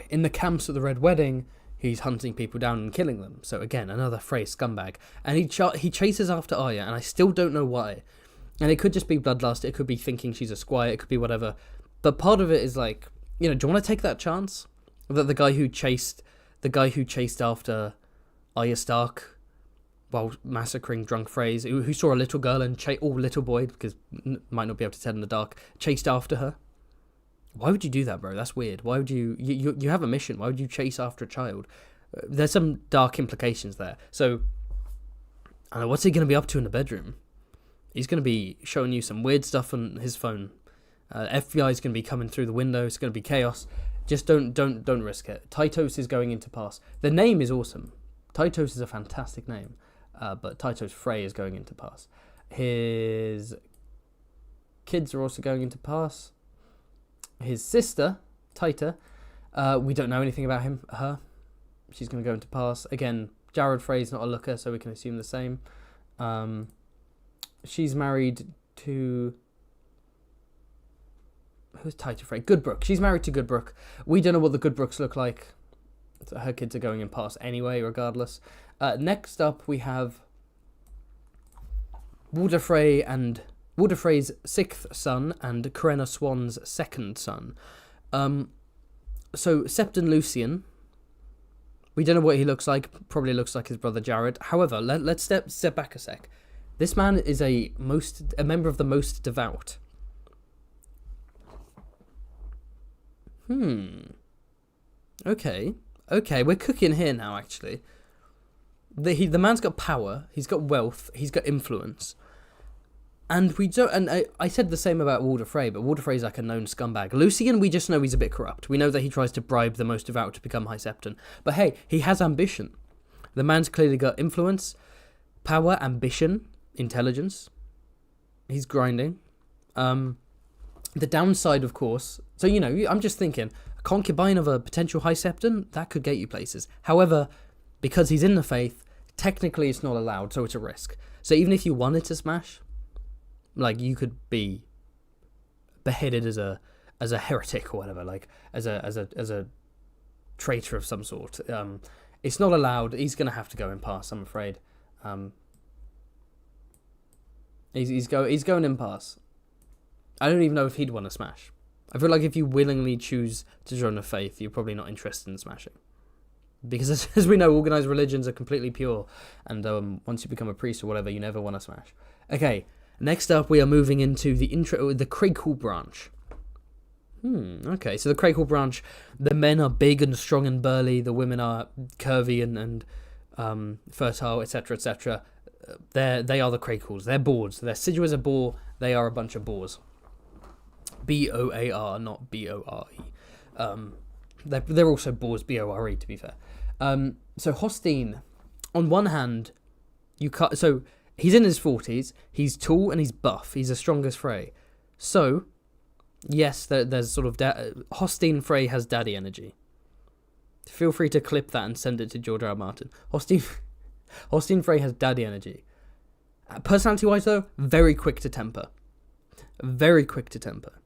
in the camps at the Red Wedding, he's hunting people down and killing them. So again, another Frey scumbag. And he chases after Arya, and I still don't know why. And it could just be bloodlust. It could be thinking she's a squire. It could be whatever. But part of it is like, do you want to take that chance? That the guy who chased after Arya Stark while massacring drunk Freys, who saw a little girl and little boy, because might not be able to tell in the dark, chased after her. Why would you do that, bro? That's weird. Why would you have a mission? Why would you chase after a child? There's some dark implications there. So, I don't know, what's he going to be up to in the bedroom? He's going to be showing you some weird stuff on his phone. FBI is going to be coming through the window. It's going to be chaos. Just don't risk it. Tytos is going into pass. The name is awesome. Tytos is a fantastic name. But Tytos Frey is going into pass. His kids are also going into pass. His sister, Tyta, we don't know anything about her. She's going to go into pass. Again, Jared Frey's not a looker, so we can assume the same. She's married to... Who's Tyta Frey? Goodbrook. She's married to Goodbrook. We don't know what the Goodbrooks look like. So her kids are going in pass anyway, regardless. Next up, we have Walder Frey's sixth son and Corinna Swan's second son. So Septon Lucian, we don't know what he looks like. Probably looks like his brother Jared. However, let's step back a sec. This man is a member of the Most Devout. Okay. Okay, we're cooking here now, actually. The man's got power, he's got wealth, he's got influence. And we don't. And I said the same about Walder Frey, but Walder Frey's like a known scumbag. Lucian, we just know he's a bit corrupt. We know that he tries to bribe the most devout to become High Septon. But hey, he has ambition. The man's clearly got influence, power, ambition, intelligence. He's grinding. The downside, of course. So, you know, I'm just thinking, a concubine of a potential High Septon, that could get you places. However, because he's in the faith, technically it's not allowed, so it's a risk. So even if you wanted to smash, like, you could be beheaded as a heretic or whatever, like as a traitor of some sort. It's not allowed. He's gonna have to go in pass, I'm afraid. He's going in pass. I don't even know if he'd want to smash. I feel like if you willingly choose to join the faith, you're probably not interested in smashing. Because as we know, organized religions are completely pure. And once you become a priest or whatever, you never want to smash. Okay, next up we are moving into the Craighall branch. Okay, so the Craighall branch, the men are big and strong and burly. The women are curvy and fertile, etc., etc. They are the Craighalls. They're boars. They're Sidhu as a boar. They are a bunch of boars. B-O-A-R, not B-O-R-E. They're also boars, B-O-R-E, to be fair. So Hosteen, on one hand, so he's in his 40s. He's tall and he's buff. He's as strong as Frey. So, yes, there's sort of Hosteen Frey has daddy energy. Feel free to clip that and send it to George R. R. Martin. Hosteen Frey has daddy energy. Personality-wise, though, very quick to temper. Very quick to temper.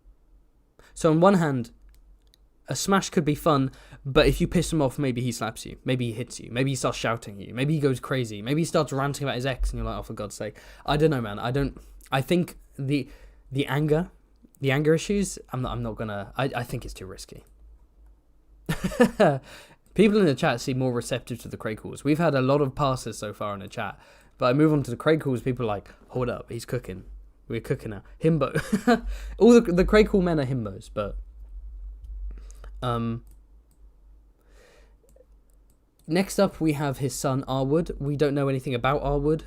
So on one hand, a smash could be fun, but if you piss him off, maybe he slaps you. Maybe he hits you. Maybe he starts shouting at you. Maybe he goes crazy. Maybe he starts ranting about his ex, and you're like, oh, for God's sake. I don't know, man. I think the anger issues, I'm not gonna... I think it's too risky. People in the chat seem more receptive to the Craighalls. We've had a lot of passes so far in the chat, but I move on to the Craighalls, people are like, hold up, he's cooking. We're cooking now. Himbo. All the Craighall men are himbos, but... Next up, we have his son, Arwood. We don't know anything about Arwood.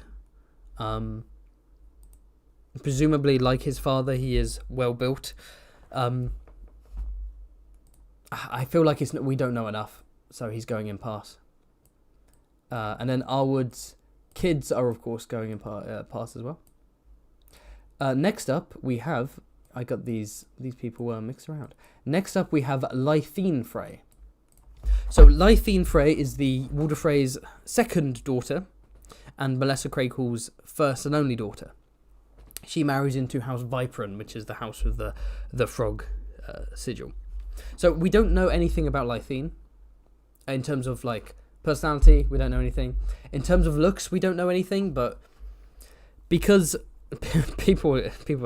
Presumably, like his father, he is well-built. I feel like we don't know enough, so he's going in pass. And then Arwood's kids are, of course, going in pass as well. Next up, we have... I got these people mixed around. Next up, we have Lythene Frey. So Lythene Frey is the Walder Frey's second daughter and Melissa Craighall's first and only daughter. She marries into House Viperon, which is the house with the frog sigil. So we don't know anything about Lythene. In terms of, like, personality, we don't know anything. In terms of looks, we don't know anything, but because... people are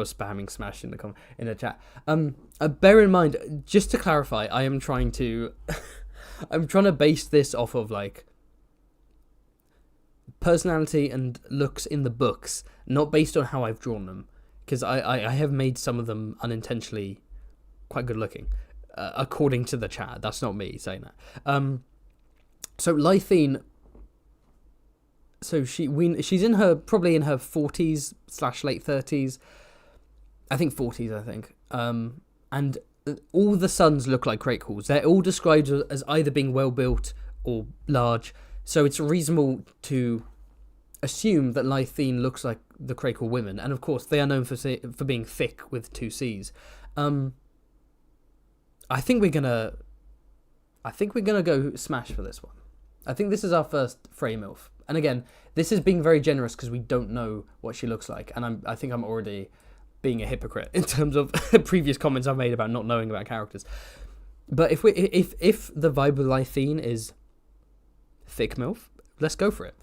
spamming smash in the chat. Bear in mind, just to clarify, I'm trying to base this off of, like, personality and looks in the books, not based on how I've drawn them, because I have made some of them unintentionally quite good looking, according to the chat. That's not me saying that. So Lythene. So she's probably in her 40s / late 30s. I think 40s, I think. And all the sons look like Craighalls. They're all described as either being well-built or large. So it's reasonable to assume that Lythene looks like the Craighall women. And of course, they are known for being thick with 2 C's. I think we're gonna go smash for this one. I think this is our first Frey MILF. And again, this is being very generous because we don't know what she looks like. And I think I'm already being a hypocrite in terms of previous comments I've made about not knowing about characters. But if the vibe of Lythene is thick MILF, let's go for it.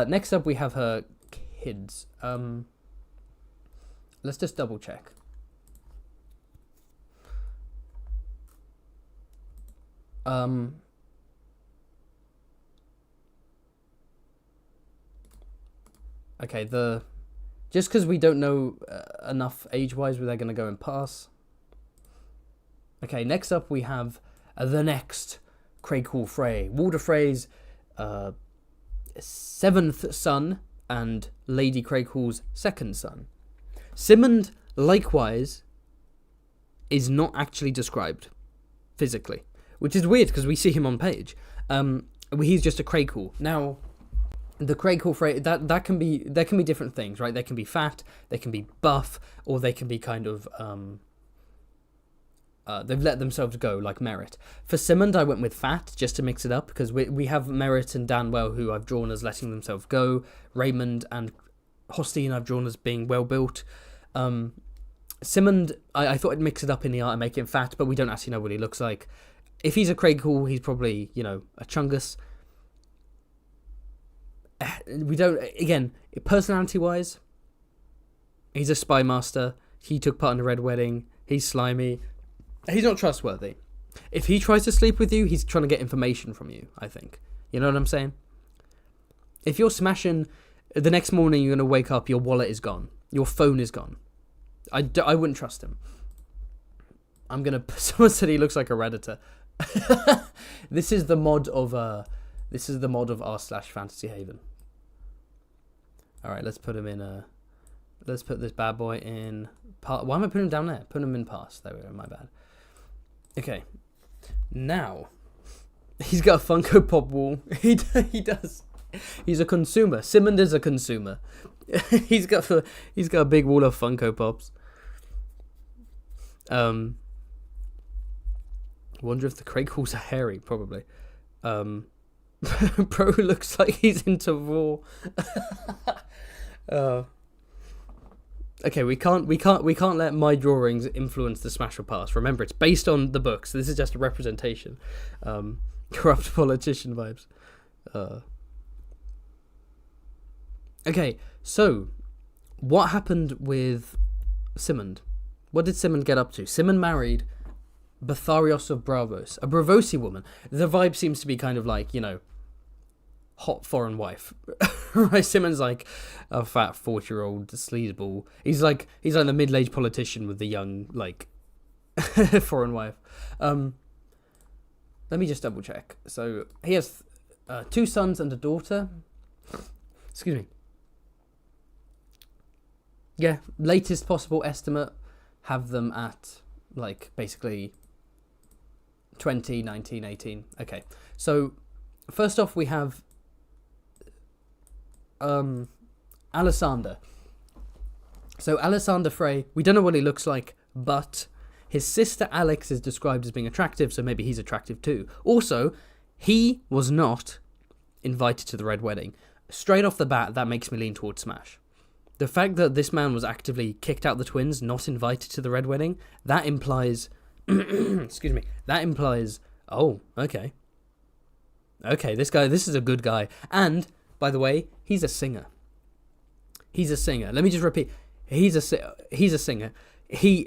Next up, we have her kids. Let's just double check. Okay, just because we don't know enough age-wise where they're going to go and pass. Okay, next up we have the next Craig Frey, Walder Frey's 7th son and Lady Craig's 2nd son. Simond, likewise, is not actually described physically, which is weird because we see him on page. He's just a Craig. Now, the Craig Frey, there can be different things, right? They can be fat, they can be buff, or they can be kind of they've let themselves go, like Merritt. For Simond, I went with fat just to mix it up because we have Merritt and Danwell who I've drawn as letting themselves go. Raymond and Hostine I've drawn as being well built. Simond, I thought I'd mix it up in the art and make him fat, but we don't actually know what he looks like. If he's a Craig, he's probably, a Chungus. We don't, again, personality-wise, he's a spy master. He took part in the Red Wedding. He's slimy. He's not trustworthy. If he tries to sleep with you, he's trying to get information from you, I think. You know what I'm saying? If you're smashing, the next morning you're going to wake up, your wallet is gone. Your phone is gone. I wouldn't trust him. Someone said he looks like a Redditor. This is the mod of r/Fantasy Haven. Alright, let's put him in let's put this bad boy in why am I putting him down there? Put him in pass. There we go, my bad. Okay. Now he's got a Funko Pop wall. He does. He's a consumer. Simond is a consumer. he's got a big wall of Funko Pops. Wonder if the Craighalls are hairy. Probably. Bro looks like he's into war. Okay, we can't let my drawings influence the smash or pass. Remember, it's based on the books. This is just a representation. Corrupt politician vibes. Okay, so what happened with Simond? What did Simond get up to? Simond married Batharios of Bravos, a Bravosi woman. The vibe seems to be kind of like, hot foreign wife. Right, Simond's like a fat 40-year-old sleazeball. He's like the middle-aged politician with the young, foreign wife. Let me just double check. So he has 2 sons and a daughter. Excuse me. Yeah, latest possible estimate, have them at, basically 20, 19, 18. Okay, so first off we have Alessander. So Alessander Frey, we don't know what he looks like, but his sister Alex is described as being attractive, so maybe he's attractive too. Also, he was not invited to the Red Wedding. Straight off the bat, that makes me lean towards smash. The fact that this man was actively kicked out the twins, not invited to the Red Wedding, that implies... excuse me. That implies... Oh, okay. Okay, this is a good guy. And, by the way, he's a singer. He's a singer. Let me just repeat. He's a singer. His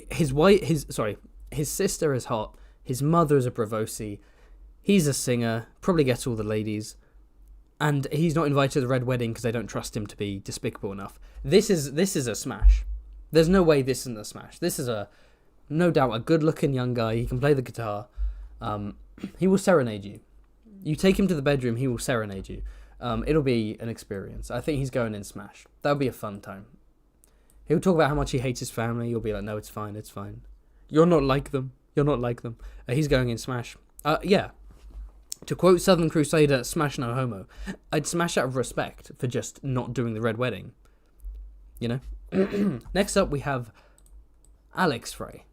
sister is hot. His mother is a Bravosi. He's a singer. Probably gets all the ladies. And he's not invited to the Red Wedding because they don't trust him to be despicable enough. This is a smash. There's no way this isn't a smash. This is no doubt a good-looking young guy. He can play the guitar. He will serenade you. You take him to the bedroom, he will serenade you. It'll be an experience. I think he's going in smash. That'll be a fun time. He'll talk about how much he hates his family. You'll be like, no, it's fine, it's fine. You're not like them. He's going in smash. Yeah. To quote Southern Crusader, smash no homo. I'd smash out of respect for just not doing the Red Wedding. Next up, we have Alex Frey.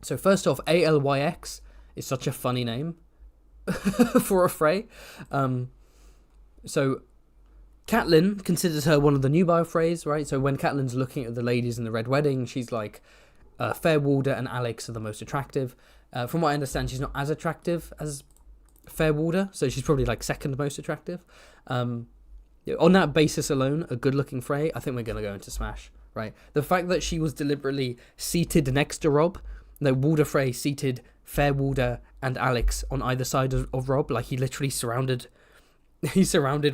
So first off, Alyx is such a funny name for a Frey. So Catelyn considers her one of the nubile Freys, right? So when Catelyn's looking at the ladies in the Red Wedding, she's like, Fairwalder and Alex are the most attractive. From what I understand, she's not as attractive as Fairwalder, so she's probably second most attractive. On that basis alone, a good-looking Frey, I think we're going to go into smash, right? The fact that she was deliberately seated next to Robb, Walder Frey seated Fairwalder and Alex on either side of Robb, he literally surrounded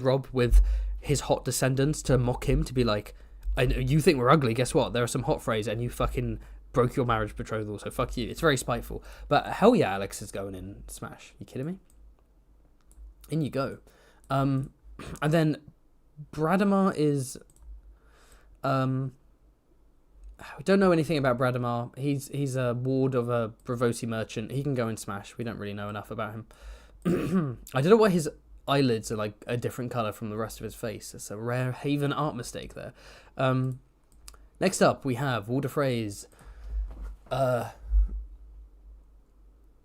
Robb with his hot descendants to mock him, to be like, I know you think we're ugly, guess what? There are some hot Freys and you fucking broke your marriage betrothal, so fuck you. It's very spiteful. But hell yeah, Alex is going in smash. You kidding me? In you go. And then Bradamar is... we don't know anything about Bradamar. He's a ward of a Bravosi merchant. He can go and smash. We don't really know enough about him. I don't know why his eyelids are like a different colour from the rest of his face. It's a rare Haven art mistake there. Next up, we have Walder Frey's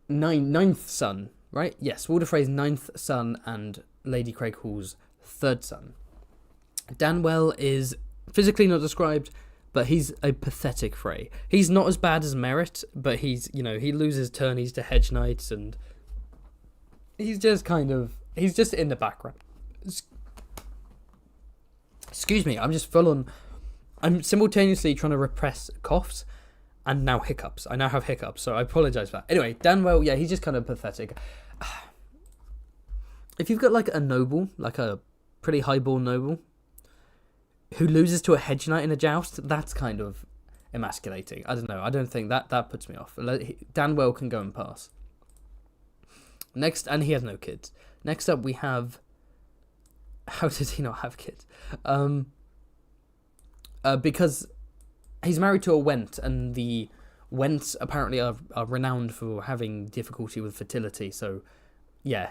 ninth son, right? Yes, Walder Frey's ninth son and Lady Craighall's third son. Danwell is physically not described, but he's a pathetic Frey. He's not as bad as Merritt, but he's, you know, he loses tourneys to hedge knights, and he's just in the background. Excuse me, I'm simultaneously trying to repress coughs and now hiccups. I now have hiccups, so I apologise for that. Anyway, Danwell, yeah, he's just kind of pathetic. If you've got like a noble, like a pretty highborn noble, who loses to a hedge knight in a joust, that's kind of emasculating. I don't know. I don't think that puts me off. Danwell can go and pass. Next, and he has no kids. Next up, we have... How does he not have kids? Because he's married to a Went, and the Wents apparently are renowned for having difficulty with fertility. So, yeah.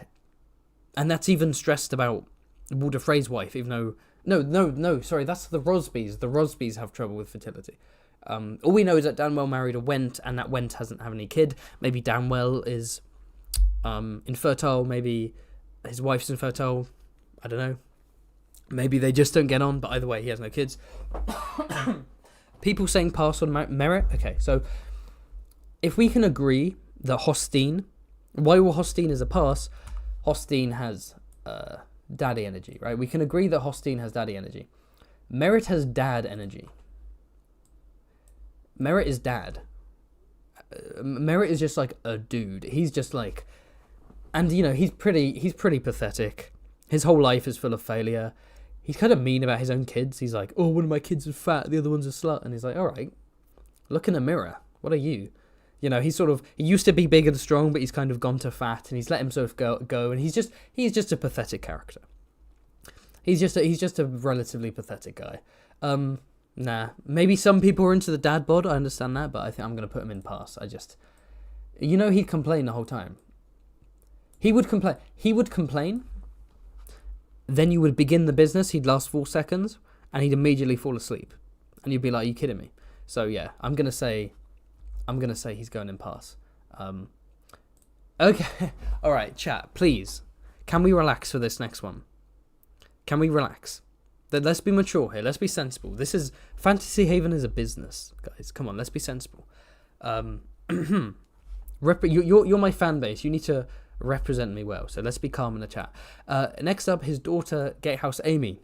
And that's even stressed about Walder Frey's wife, even though... No, sorry, that's the Rosbys. The Rosbys have trouble with fertility. All we know is that Danwell married a Went, and that Went hasn't had any kid. Maybe Danwell is infertile, maybe his wife's infertile. I don't know. Maybe they just don't get on, but either way, he has no kids. People saying pass on Merritt. Okay, so if we can agree that Hostine, while Hostine is a pass, Hostine has... daddy energy, right? We can agree that Hostine has daddy energy. Merritt has dad energy. Merritt is dad. Merritt is just like a dude. He's just like, and you know, he's pretty pathetic. His whole life is full of failure. He's kind of mean about his own kids. He's like, oh, one of my kids is fat, the other one's a slut, and he's like, all right, look in the mirror. What are you? You know, he used to be big and strong, but he's kind of gone to fat, and he's let himself go, and he's just a pathetic character. He's just a relatively pathetic guy. Nah, maybe some people are into the dad bod, I understand that, but I think I'm going to put him in pass. He'd complain the whole time. He would complain, then you would begin the business, he'd last 4 seconds, and he'd immediately fall asleep. And you'd be like, are you kidding me? So yeah, I'm going to say he's going in pass. Okay. All right, chat, please. Can we relax for this next one? Can we relax? Let's be mature here. Let's be sensible. This is... Fantasy Haven is a business, guys. Come on, let's be sensible. You're my fan base. You need to represent me well. So let's be calm in the chat. Next up, his daughter, Gatehouse Amy.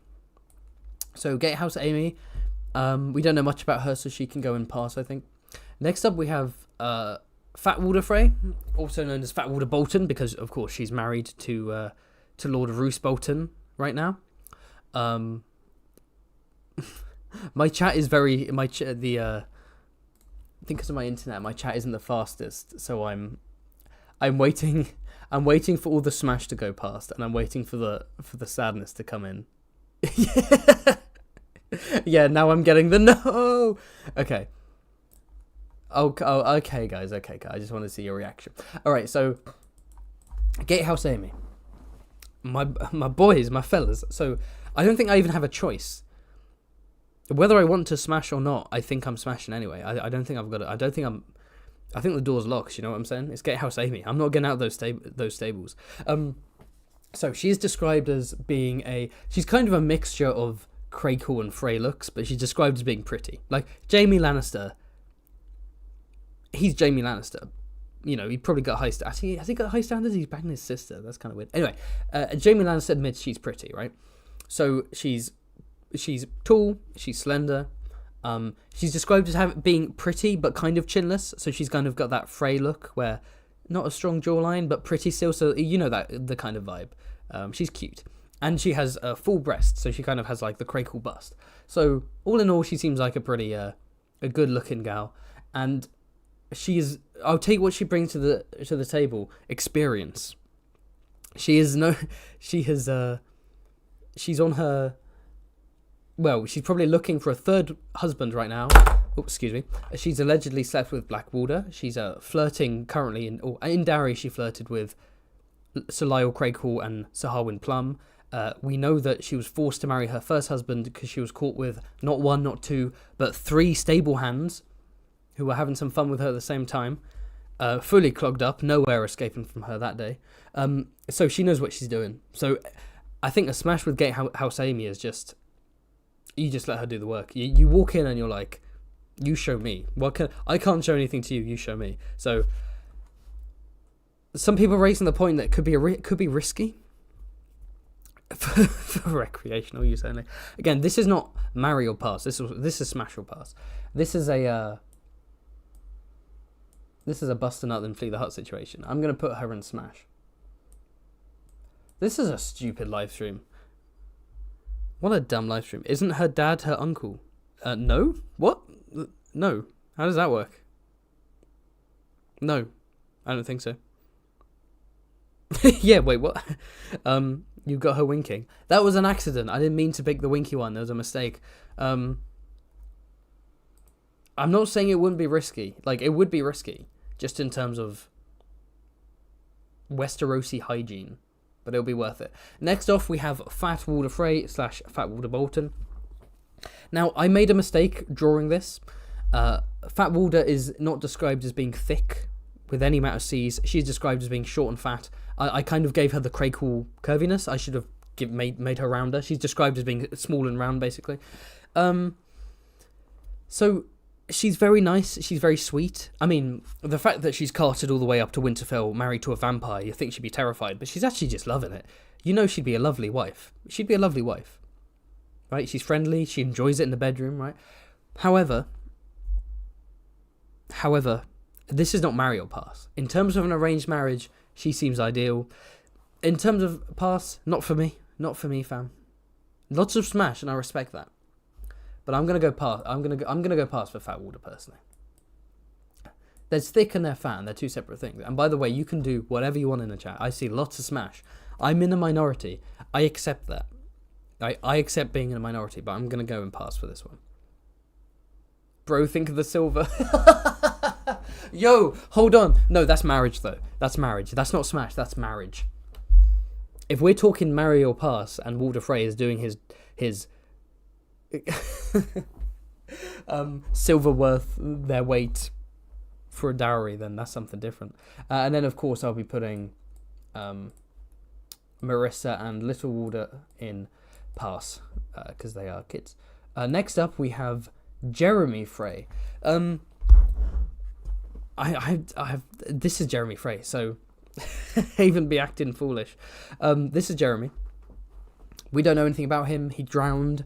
So Gatehouse Amy, we don't know much about her, so she can go and pass, I think. Next up, we have Fat Walder Frey, also known as Fat Walder Bolton, because of course she's married to Lord of Roose Bolton right now. My chat is very I think because of my internet, my chat isn't the fastest, so I'm waiting for all the smash to go past, and I'm waiting for the sadness to come in. Yeah, now I'm getting the no. Okay. Oh, okay, guys. Okay, I just want to see your reaction. All right, so Gatehouse Amy, my boys, my fellas. So I don't think I even have a choice. Whether I want to smash or not, I think I'm smashing anyway. I don't think I've got it. I think the door's locked. You know what I'm saying? It's Gatehouse Amy. I'm not getting out those stables. So she's described as being she's kind of a mixture of Craighall and Frey looks, but she's described as being pretty, like Jaime Lannister. He's Jaime Lannister. You know, he probably got high standards. Has he got high standards? He's banging his sister. That's kind of weird. Anyway, Jaime Lannister admits she's pretty, right? So she's tall, she's slender. She's described as being pretty, but kind of chinless. So she's kind of got that Frey look, where not a strong jawline, but pretty still. So you know the kind of vibe. She's cute, and she has full breasts. So she kind of has like the Craighall bust. So all in all, she seems like a pretty a good looking gal, and I'll take what she brings to the table: experience. She is no, she has she's on her. Well, she's probably looking for a third husband right now. Oh, excuse me. She's allegedly slept with Blackwater. She's flirting currently in Darry. She flirted with Sir Lyle Craighall and Sir Harwin Plum. We know that she was forced to marry her first husband because she was caught with not one, not two, but 3 stable hands who were having some fun with her at the same time. Fully clogged up, nowhere escaping from her that day. So she knows what she's doing. So I think a smash with Gate House Amy is just, you just let her do the work. You walk in and you're like, you show me. I can't show anything to you. You show me. So some people raising the point that it could be risky for recreational use only. Again, this is not marry or pass. This is smash or pass. This is a bust a nut and flee the hut situation. I'm gonna put her in smash. This is a stupid live stream. What a dumb live stream. Isn't her dad her uncle? No? What? No. How does that work? No. I don't think so. Yeah, wait, what? You got her winking. That was an accident. I didn't mean to pick the winky one. There was a mistake. I'm not saying it wouldn't be risky. Like, it would be risky. Just in terms of Westerosi hygiene. But it'll be worth it. Next off, we have Fat Walder Frey / Fat Walder Bolton. Now, I made a mistake drawing this. Fat Walder is not described as being thick with any amount of C's. She's described as being short and fat. I kind of gave her the Craighall curviness. I should have made her rounder. She's described as being small and round, basically. So she's very nice. She's very sweet. I mean, the fact that she's casted all the way up to Winterfell, married to a vampire, you think she'd be terrified, but she's actually just loving it. You know she'd be a lovely wife. She'd be a lovely wife. Right? She's friendly. She enjoys it in the bedroom, right? However, this is not marry or pass. In terms of an arranged marriage, she seems ideal. In terms of pass, not for me. Not for me, fam. Lots of smash, and I respect that. But I'm gonna go pass. I'm gonna go pass for Fat Walder personally. There's thick and they're fat, and they're two separate things. And by the way, you can do whatever you want in the chat. I see lots of smash. I'm in a minority. I accept that. I accept being in a minority, but I'm gonna go and pass for this one. Bro, think of the silver. Yo, hold on. No, that's marriage though. That's marriage. That's not smash. That's marriage. If we're talking marry or pass, and Walder Frey is doing his silver worth their weight for a dowry, then that's something different. And then of course I'll be putting Marissa and Little Walder in pass because they are kids. Next up we have Jeremy Frey. This is Jeremy Frey, so even be acting foolish. This is Jeremy. We don't know anything about him. He drowned.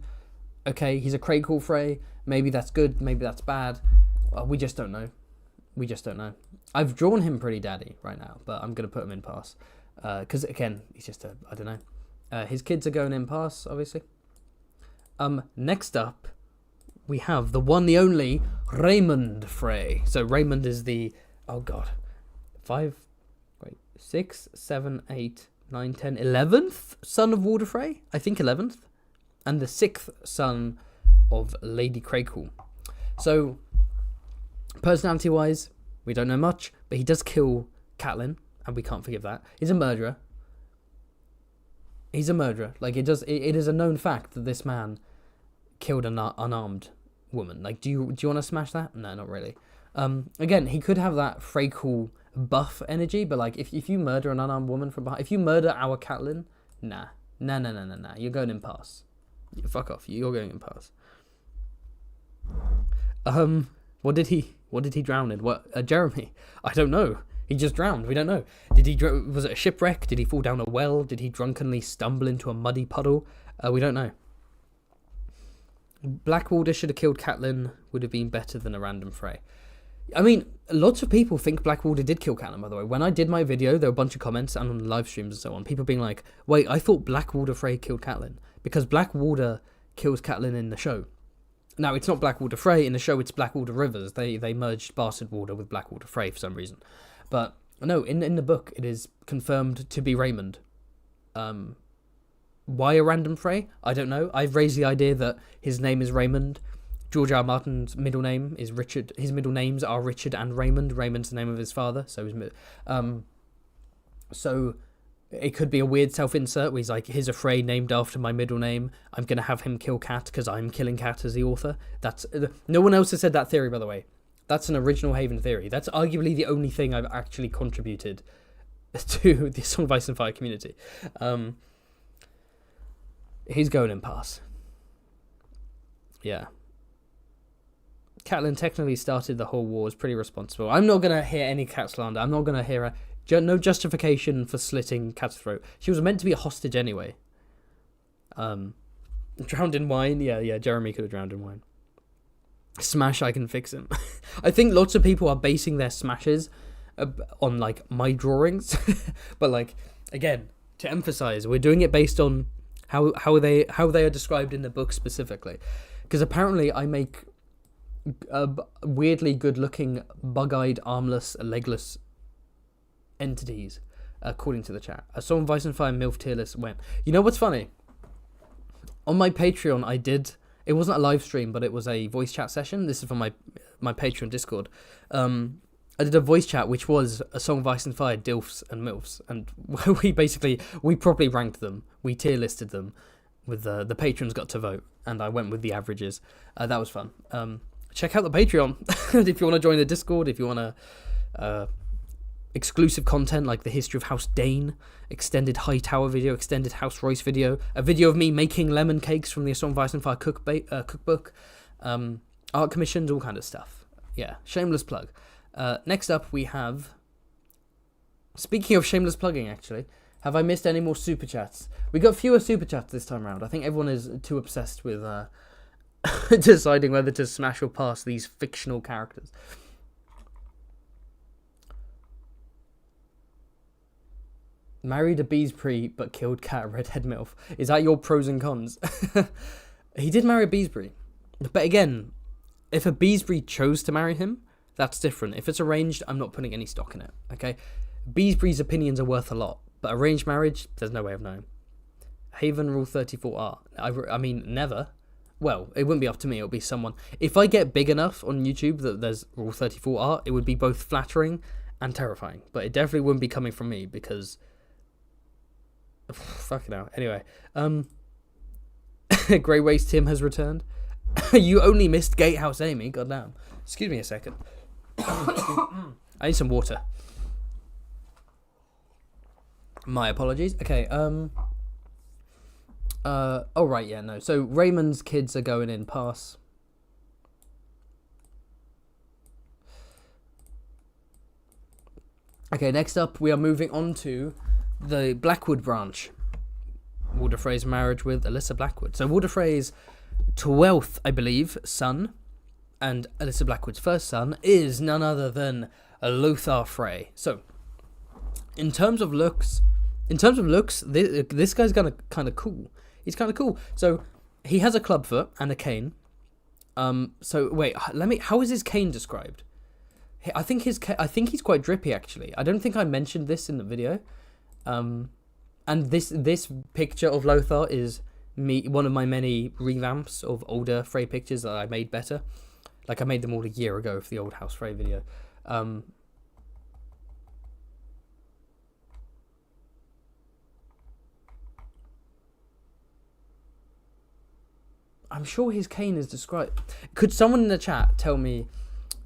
Okay, he's a Craighall Frey. Maybe that's good. Maybe that's bad. We just don't know. I've drawn him pretty daddy right now, but I'm gonna put him in pass because again, he's just I don't know. His kids are going in pass, obviously. Next up, we have the one, the only Raymond Frey. So Raymond is the 6, 7, 8, 9, 10, 11th son of Walder Frey. I think 11th. And the 6th son of Lady Craighall. So, personality-wise, we don't know much, but he does kill Catelyn, and we can't forgive that. He's a murderer. Like, it is a known fact that this man killed an unarmed woman. Like, do you want to smash that? No, not really. Again, he could have that Craighall buff energy, but like, if you murder an unarmed woman from behind, if you murder our Catelyn, nah, you're going in pass. Fuck off, you're going in pass. What did he drown in? Jeremy? I don't know. He just drowned. We don't know. Was it a shipwreck? Did he fall down a well? Did he drunkenly stumble into a muddy puddle? We don't know. Blackwater should have killed Catelyn. Would have been better than a random Frey. I mean, lots of people think Blackwater did kill Catelyn, by the way. When I did my video, there were a bunch of comments and on live streams and so on. People being like, wait, I thought Blackwater Frey killed Catelyn. Because Blackwater kills Catelyn in the show. Now, it's not Blackwater Frey. In the show, it's Blackwater Rivers. They merged Bastard Water with Blackwater Frey for some reason. But, no, in the book, it is confirmed to be Raymond. Why a random Frey? I don't know. I've raised the idea that his name is Raymond. George R. R. Martin's middle name is Richard. His middle names are Richard and Raymond. Raymond's the name of his father. So it could be a weird self-insert where he's like, here's a Frey named after my middle name. I'm going to have him kill Cat because I'm killing Cat as the author. No one else has said that theory, by the way. That's an original Haven theory. That's arguably the only thing I've actually contributed to the Song of Ice and Fire community. He's going in pass. Yeah. Catelyn technically started the whole war, is pretty responsible. I'm not going to hear any Cat slander. I'm not going to hear no justification for slitting Cat's throat. She was meant to be a hostage anyway. Drowned in wine? Yeah, Jeremy could have drowned in wine. Smash, I can fix him. I think lots of people are basing their smashes on, like, my drawings. But, like, again, to emphasize, we're doing it based on how they are described in the book specifically. Because apparently I make weirdly good-looking, bug-eyed, armless, legless entities, according to the chat. A Song of Ice and Fire MILF tier list went. You know what's funny? On my Patreon, I did... It wasn't a live stream, but it was a voice chat session. This is from my Patreon Discord. I did a voice chat, which was A Song of Ice and Fire, DILFs and MILFs. And we properly ranked them. We tier listed them. With the patrons got to vote. And I went with the averages. That was fun. Check out the Patreon if you want to join the Discord, if you want to exclusive content like the history of House Dane, extended Hightower video, extended House Royce video, a video of me making lemon cakes from the A Song of Ice and Fire cookbook, art commissions, all kind of stuff. Yeah, shameless plug. Next up we have, speaking of shameless plugging actually, have I missed any more super chats? We got fewer super chats this time around. I think everyone is too obsessed with deciding whether to smash or pass these fictional characters. Married a Beesbury but killed Cat, redhead MILF. Is that your pros and cons? He did marry a Beesbury. But again, if a Beesbury chose to marry him, that's different. If it's arranged, I'm not putting any stock in it. Okay? Beesbury's opinions are worth a lot. But arranged marriage, there's no way of knowing. Haven Rule 34R. I mean, never. Well, it wouldn't be up to me. It would be someone. If I get big enough on YouTube that there's Rule 34R, it would be both flattering and terrifying. But it definitely wouldn't be coming from me because... Fucking hell. Anyway. Grey Waste Tim has returned. You only missed Gatehouse Amy. Goddamn. Excuse me a second. I need some water. My apologies. Okay, oh, right, yeah, no. So, Raymond's kids are going in pass. Okay, next up, we are moving on to the Blackwood branch. Walder Frey's marriage with Alyssa Blackwood. So, Walder Frey's 12th, I believe, son, and Alyssa Blackwood's first son, is none other than Lothar Frey. So, in terms of looks, this guy's kind of cool. He's kind of cool. So he has a clubfoot and a cane. So wait, how is his cane described? I think he's quite drippy actually. I don't think I mentioned this in the video. And this picture of Lothar is one of my many revamps of older Frey pictures that I made better. Like I made them all a year ago for the old House Frey video. I'm sure his cane is described. Could someone in the chat tell me,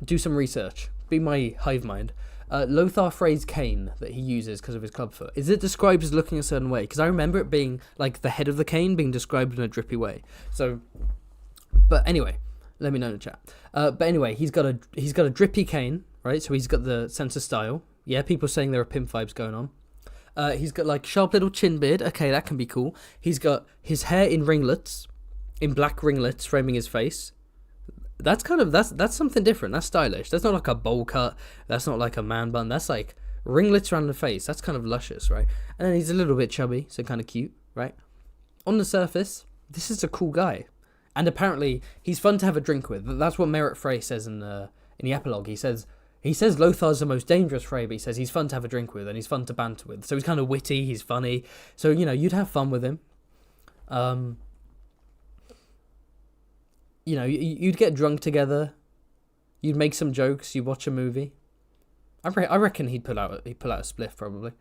do some research, be my hive mind, Lothar Frey's cane that he uses because of his clubfoot, is it described as looking a certain way? Because I remember it being, like, the head of the cane being described in a drippy way. So, but anyway, let me know in the chat. But anyway, he's got a drippy cane, right? So he's got the sense of style. Yeah, people saying there are pimp vibes going on. He's got, like, sharp little chin beard. Okay, that can be cool. He's got his hair in ringlets. In black ringlets framing his face. That's something different. That's stylish. That's not like a bowl cut. That's not like a man bun. That's like ringlets around the face. That's kind of luscious, right? And then he's a little bit chubby, so kind of cute, right? On the surface, this is a cool guy. And apparently, he's fun to have a drink with. That's what Merritt Frey says in the epilogue. He says, He says Lothar's the most dangerous Frey, but he says he's fun to have a drink with and he's fun to banter with. So he's kind of witty, he's funny. So, you know, you'd have fun with him. You know, you'd get drunk together. You'd make some jokes. You'd watch a movie. I reckon he'd pull out a spliff probably.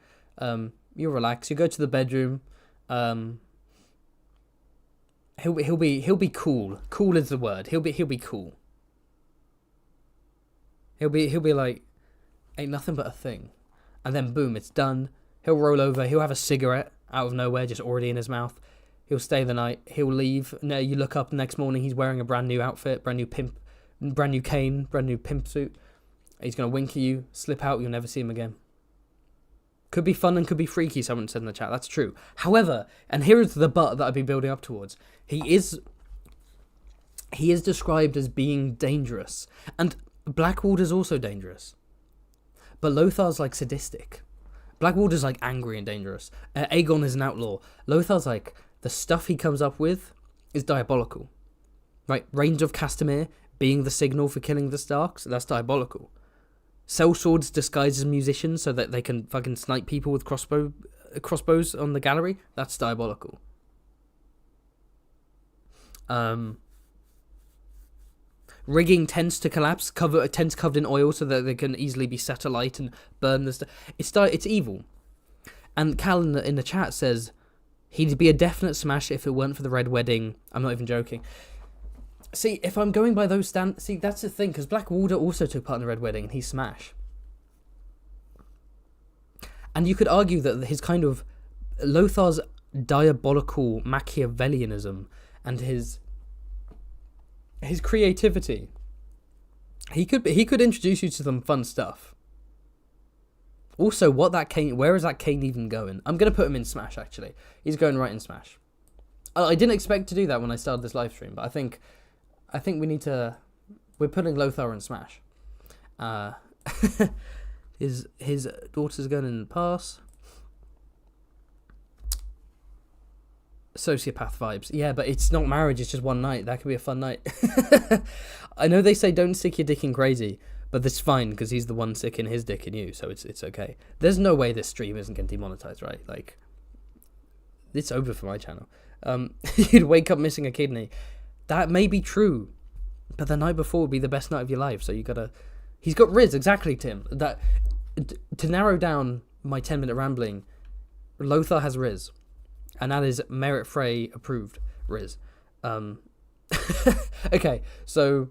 You'll relax. You go to the bedroom. He'll be cool. Cool is the word. He'll be cool. He'll be like, ain't nothing but a thing, and then boom, it's done. He'll roll over. He'll have a cigarette out of nowhere, just already in his mouth. He'll stay the night. He'll leave. No, you look up the next morning. He's wearing a brand new outfit, brand new cane, brand new pimp suit. He's gonna wink at you, slip out. You'll never see him again. Could be fun and could be freaky. Someone said in the chat. That's true. However, and here is the but that I've been building up towards. He is described as being dangerous, and Blackwater's also dangerous. But Lothar's like sadistic. Blackwater's like angry and dangerous. Aegon is an outlaw. Lothar's like, the stuff he comes up with is diabolical. Right? Range of Castamere being the signal for killing the Starks, that's diabolical. Sellswords disguised as musicians so that they can fucking snipe people with crossbows on the gallery, that's diabolical. Rigging tents to collapse, tents covered in oil so that they can easily be set alight and burn the stuff. It's evil. And Cal in the chat says he'd be a definite smash if it weren't for the Red Wedding. I'm not even joking. See, if I'm going by those standards, see, that's the thing, because Blackwater also took part in the Red Wedding and he's smash. And you could argue that his kind of Lothar's diabolical Machiavellianism and his creativity, he could introduce you to some fun stuff. Also, where is that cane even going? I'm gonna put him in Smash. Actually, he's going right in Smash. I didn't expect to do that when I started this live stream, but I think we need to. We're putting Lothar in Smash. His daughter's going in pass. Sociopath vibes. Yeah, but it's not marriage, it's just one night. That could be a fun night. I know they say don't stick your dick in crazy, but that's fine because he's the one sticking his dick in you, so it's okay. There's no way this stream isn't getting demonetized, right? Like, it's over for my channel. You'd wake up missing a kidney. That may be true, but the night before would be the best night of your life, so you gotta... He's got Riz, exactly, Tim. To narrow down my 10-minute rambling, Lothar has Riz. And that is Merit Frey approved Riz. Okay, so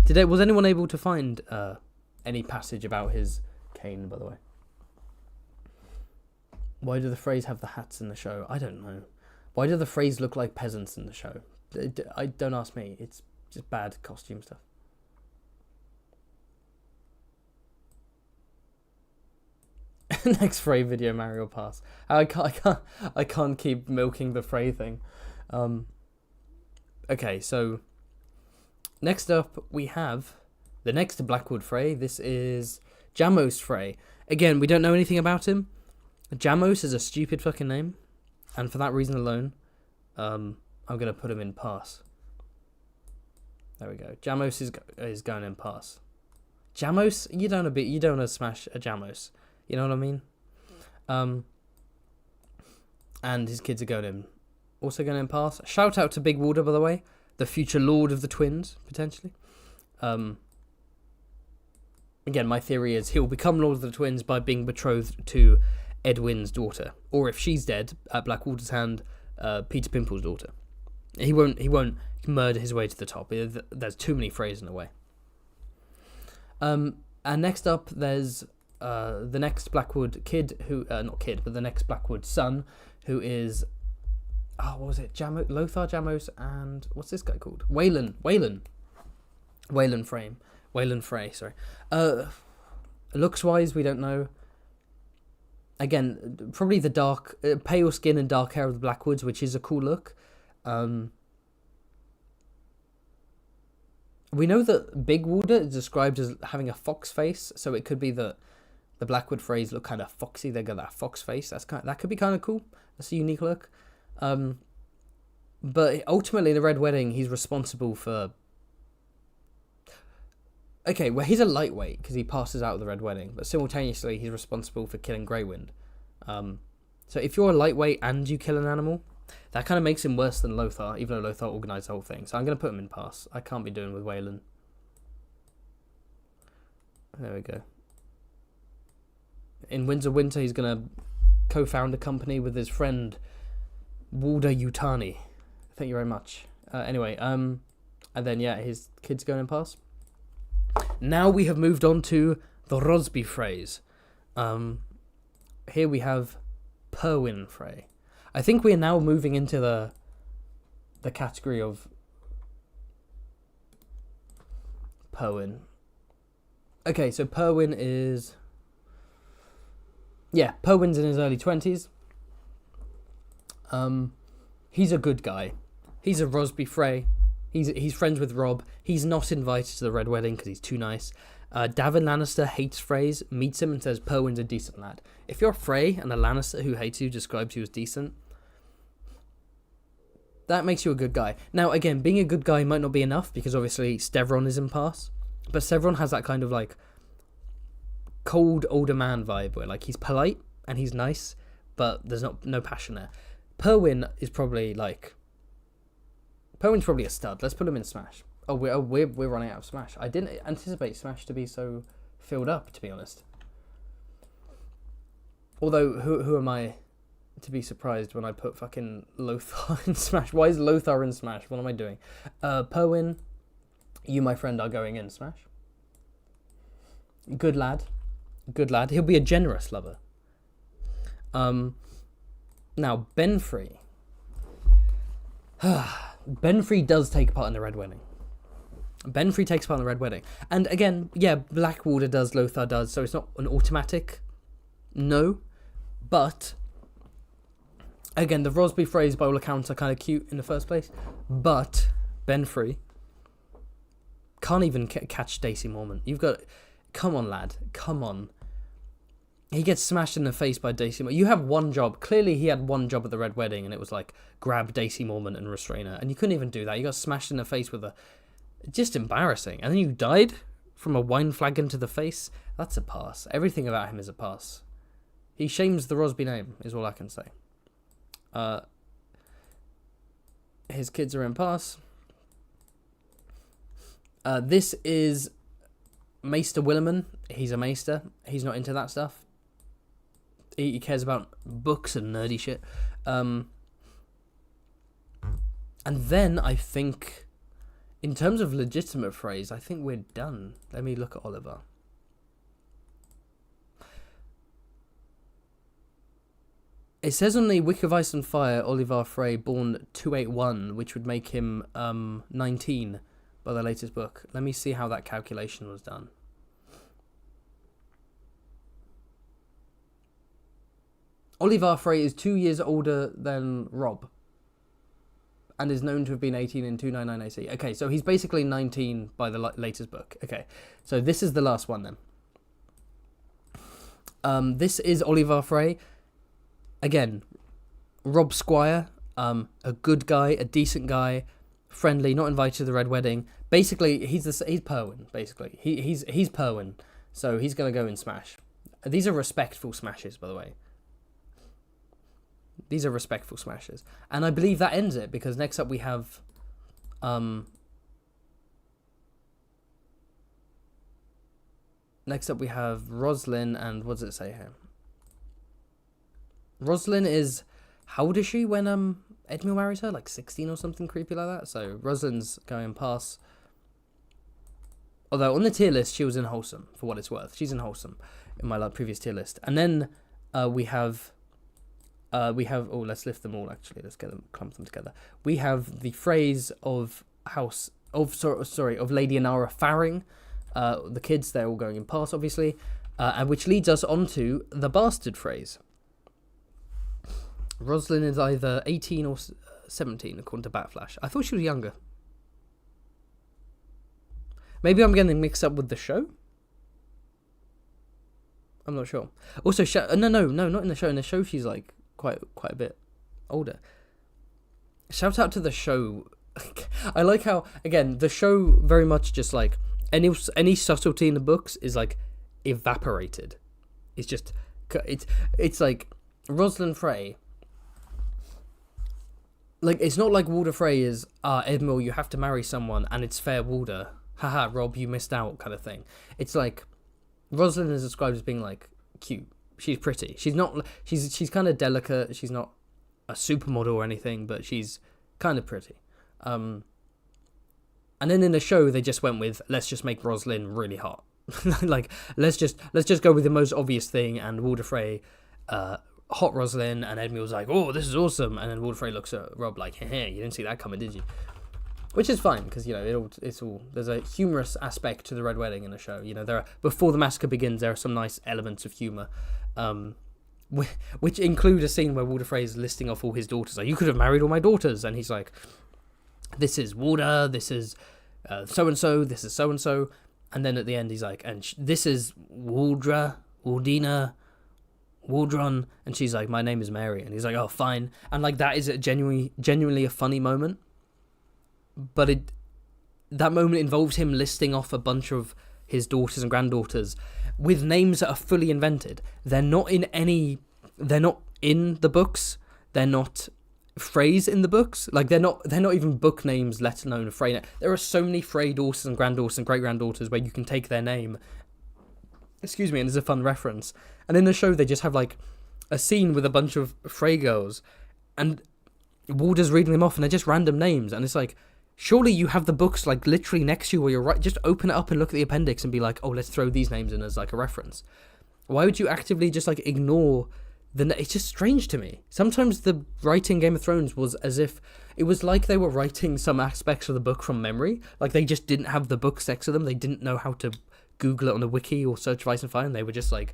was anyone able to find any passage about his cane, by the way? Why do the Freys have the hats in the show? I don't know. Why do the Freys look like peasants in the show? Don't ask me. It's just bad costume stuff. Next Frey video, Mario Pass. I can't keep milking the Frey thing. Okay, so next up we have the next Blackwood Frey. This is Jamos Frey. Again, we don't know anything about him. Jamos is a stupid fucking name, and for that reason alone, I'm gonna put him in pass. There we go. Jamos is going in pass. Jamos, you don't want to smash a Jamos. You know what I mean? And his kids are also going in pass. Shout out to Big Walder, by the way, the future Lord of the Twins, potentially. Again, my theory is he'll become Lord of the Twins by being betrothed to Edwin's daughter, or if she's dead at Blackwater's hand, Peter Pimple's daughter. He won't murder his way to the top. There's too many Freys in the way. And next up, there's the next Blackwood kid the next Blackwood son, who is what was it? Lothar, Jamos, and what's this guy called? Waylon Frey. Sorry. Looks wise, we don't know. Again, probably the dark, pale skin and dark hair of the Blackwoods, which is a cool look. We know that Big Walder is described as having a fox face, so it could be that the Blackwood Freys look kind of foxy. They got that fox face. That could be kind of cool. That's a unique look. But ultimately, in the Red Wedding, he's responsible for Okay, well, he's a lightweight because he passes out of the Red Wedding, but simultaneously he's responsible for killing Grey Wind. So if you're a lightweight and you kill an animal, that kind of makes him worse than Lothar, even though Lothar organised the whole thing. So I'm going to put him in pass. I can't be doing with Waylon. There we go. In Winds of Winter, he's going to co-found a company with his friend Walder Yutani. Thank you very much. Anyway, and then, yeah, his kids going in pass. Now we have moved on to the Rosby Freys. Here we have Perwyn Frey. I think we are now moving into the category of Perwyn. Okay, so Perwyn is... Yeah, Perwyn's in his early 20s. He's a good guy. He's a Rosby Frey. He's friends with Robb. He's not invited to the Red Wedding because he's too nice. Davin Lannister hates Freys, meets him and says Perwyn's a decent lad. If you're a Frey and a Lannister who hates you describes you as decent, that makes you a good guy. Now, again, being a good guy might not be enough because obviously Stevron is in pass. But Stevron has that kind of like cold older man vibe where like he's polite and he's nice, but there's no passion there. Perwyn is probably like... Perwyn's probably a stud. Let's put him in Smash. Oh, we're running out of Smash. I didn't anticipate Smash to be so filled up, to be honest. Although, who am I to be surprised when I put fucking Lothar in Smash? Why is Lothar in Smash? What am I doing? Perwyn, you, my friend, are going in Smash. Good lad. Good lad. He'll be a generous lover. Now, Ben Frey. Ben Frey does take part in the Red Wedding. Ben Frey takes part in the Red Wedding. And again, yeah, Blackwater does, Lothar does, so it's not an automatic no. But, again, the Rosby Freys, by all accounts, are kind of cute in the first place. But Ben Frey can't even catch Stacey Mormont. You've got... Come on, lad. Come on. He gets smashed in the face by Daisy Mormont. You have one job. Clearly, he had one job at the Red Wedding, and it was like, grab Daisy Mormont and restrain her. And you couldn't even do that. You got smashed in the face with a... Just embarrassing. And then you died from a wine flagon to the face. That's a pass. Everything about him is a pass. He shames the Rosby name, is all I can say. His kids are in pass. This is Maester Williman. He's a Maester. He's not into that stuff. He cares about books and nerdy shit. And then I think, in terms of legitimate phrase, I think we're done. Let me look at Oliver. It says on the Wiki of Ice and Fire, Oliver Frey, born 281, which would make him 19 by the latest book. Let me see how that calculation was done. Oliver Frey is 2 years older than Robb and is known to have been 18 in 299 AC. Okay, so he's basically 19 by the latest book. Okay, so this is the last one then. This is Oliver Frey. Again, Robb Squire, a good guy, a decent guy, friendly, not invited to the Red Wedding. Basically, he's Perwyn, basically. He's Perwyn, so he's going to go in Smash. These are respectful smashes, by the way. These are respectful smashes. And I believe that ends it, because next up we have... next up we have Roslyn, and what does it say here? Roslyn is... How old is she when Edmure marries her? Like 16 or something creepy like that? So Roslyn's going past... Although on the tier list, she was in Wholesome, for what it's worth. She's in Wholesome in my previous tier list. And then we have... oh, let's lift them all, actually. Let's get them, clump them together. We have the phrase of of Lady Inara Farring. The kids, they're all going in past, obviously. And which leads us on to the bastard phrase. Roslyn is either 18 or 17, according to Batflash. I thought she was younger. Maybe I'm getting mixed up with the show? I'm not sure. Also, no, not in the show. In the show, she's like quite a bit older. Shout out to the show. I like how, again, the show very much just like any subtlety in the books is like evaporated. It's just it's like Rosalind Frey. Like, it's not like Walder Frey is, Edmure, you have to marry someone and it's fair Walder. Haha, Rob, you missed out, kind of thing. It's like, Rosalind is described as being, like, cute. She's pretty. She's not, she's kind of delicate. She's not a supermodel or anything, but she's kind of pretty. And then in the show, they just went with, let's just make Rosalind really hot. Like, let's just go with the most obvious thing, and Walder Frey, hot Rosalind, and Edmure was like, oh, this is awesome, and then Walder Frey looks at Rob like, hey, you didn't see that coming, did you? Which is fine, because, you know, it's all there's a humorous aspect to the Red Wedding in the show. You know, there are, before the massacre begins, there are some nice elements of humor, which include a scene where Walder Frey is listing off all his daughters, like, you could have married all my daughters, and he's like, this is Walder, this is so-and-so, this is so-and-so, and then at the end he's like, and this is Waldina, Waldron, and she's like, my name is Mary, and he's like, oh, fine, and like, that is a genuinely a funny moment, but that moment involves him listing off a bunch of his daughters and granddaughters with names that are fully invented. They're not in the books, they're not Freys in the books, like, they're not even book names, let alone a Frey. There are so many Frey daughters and granddaughters and great-granddaughters where you can take their name, and there's a fun reference. And in the show, they just have, like, a scene with a bunch of Frey girls, and Walder's reading them off, and they're just random names, and it's like, surely you have the books, like, literally next to you where you're right, just open it up and look at the appendix and be like, oh, let's throw these names in as, like, a reference. Why would you actively just, like, ignore it's just strange to me. Sometimes the writing Game of Thrones was as if it was like they were writing some aspects of the book from memory, like they just didn't have the book next to them, they didn't know how to Google it on the wiki or search Vice and Fire, and they were just like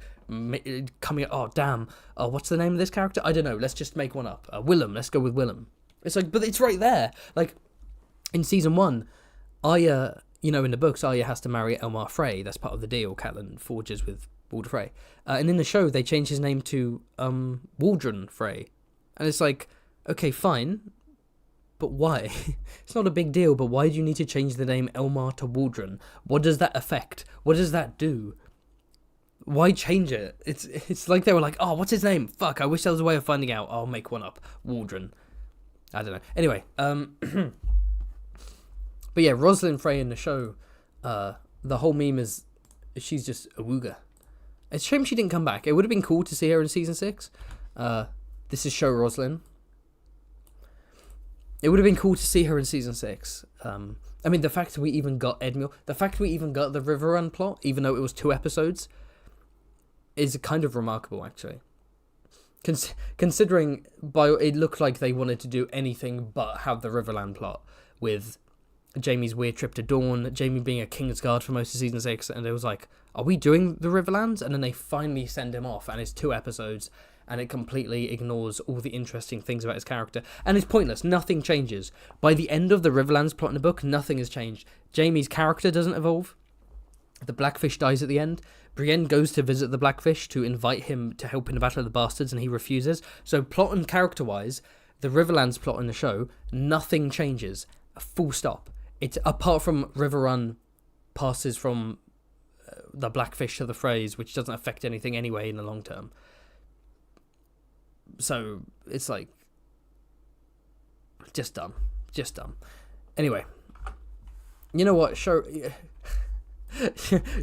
coming, oh damn, what's the name of this character? I don't know, let's just make one up. Willem, let's go with Willem. It's like, but it's right there. Like, in season 1, Arya, you know, in the books, Arya has to marry Elmar Frey, that's part of the deal Catelyn forges with Walder Frey. And in the show, they changed his name to Waldron Frey. And it's like, okay, fine, but why? It's not a big deal, but why do you need to change the name Elmar to Waldron? What does that affect? What does that do? Why change it? It's like they were like, oh, what's his name? Fuck, I wish there was a way of finding out. I'll make one up. Waldron. I don't know. Anyway, but yeah, Rosalind Frey in the show, the whole meme is she's just a wooga. It's a shame she didn't come back. It would have been cool to see her in season 6. This is show Rosalind. It would have been cool to see her in season 6. I mean, the fact that we even got Edmure, the fact we even got the River Run plot, even though it was 2 episodes, is kind of remarkable, actually. Considering it looked like they wanted to do anything but have the Riverland plot with Jaime's weird trip to Dawn, Jaime being a Kingsguard for most of season 6, and it was like, are we doing the Riverlands? And then they finally send him off, and it's 2 episodes, and it completely ignores all the interesting things about his character, and it's pointless. Nothing changes. By the end of the Riverlands plot in the book, nothing has changed. Jaime's character doesn't evolve. The Blackfish dies at the end. Brienne goes to visit the Blackfish to invite him to help in the Battle of the Bastards, and he refuses. So plot and character-wise, the Riverlands plot in the show, nothing changes. Full stop. It's apart from River Run passes from the Blackfish to the Freys, which doesn't affect anything anyway in the long term. So it's like just dumb. Anyway, you know what? Show.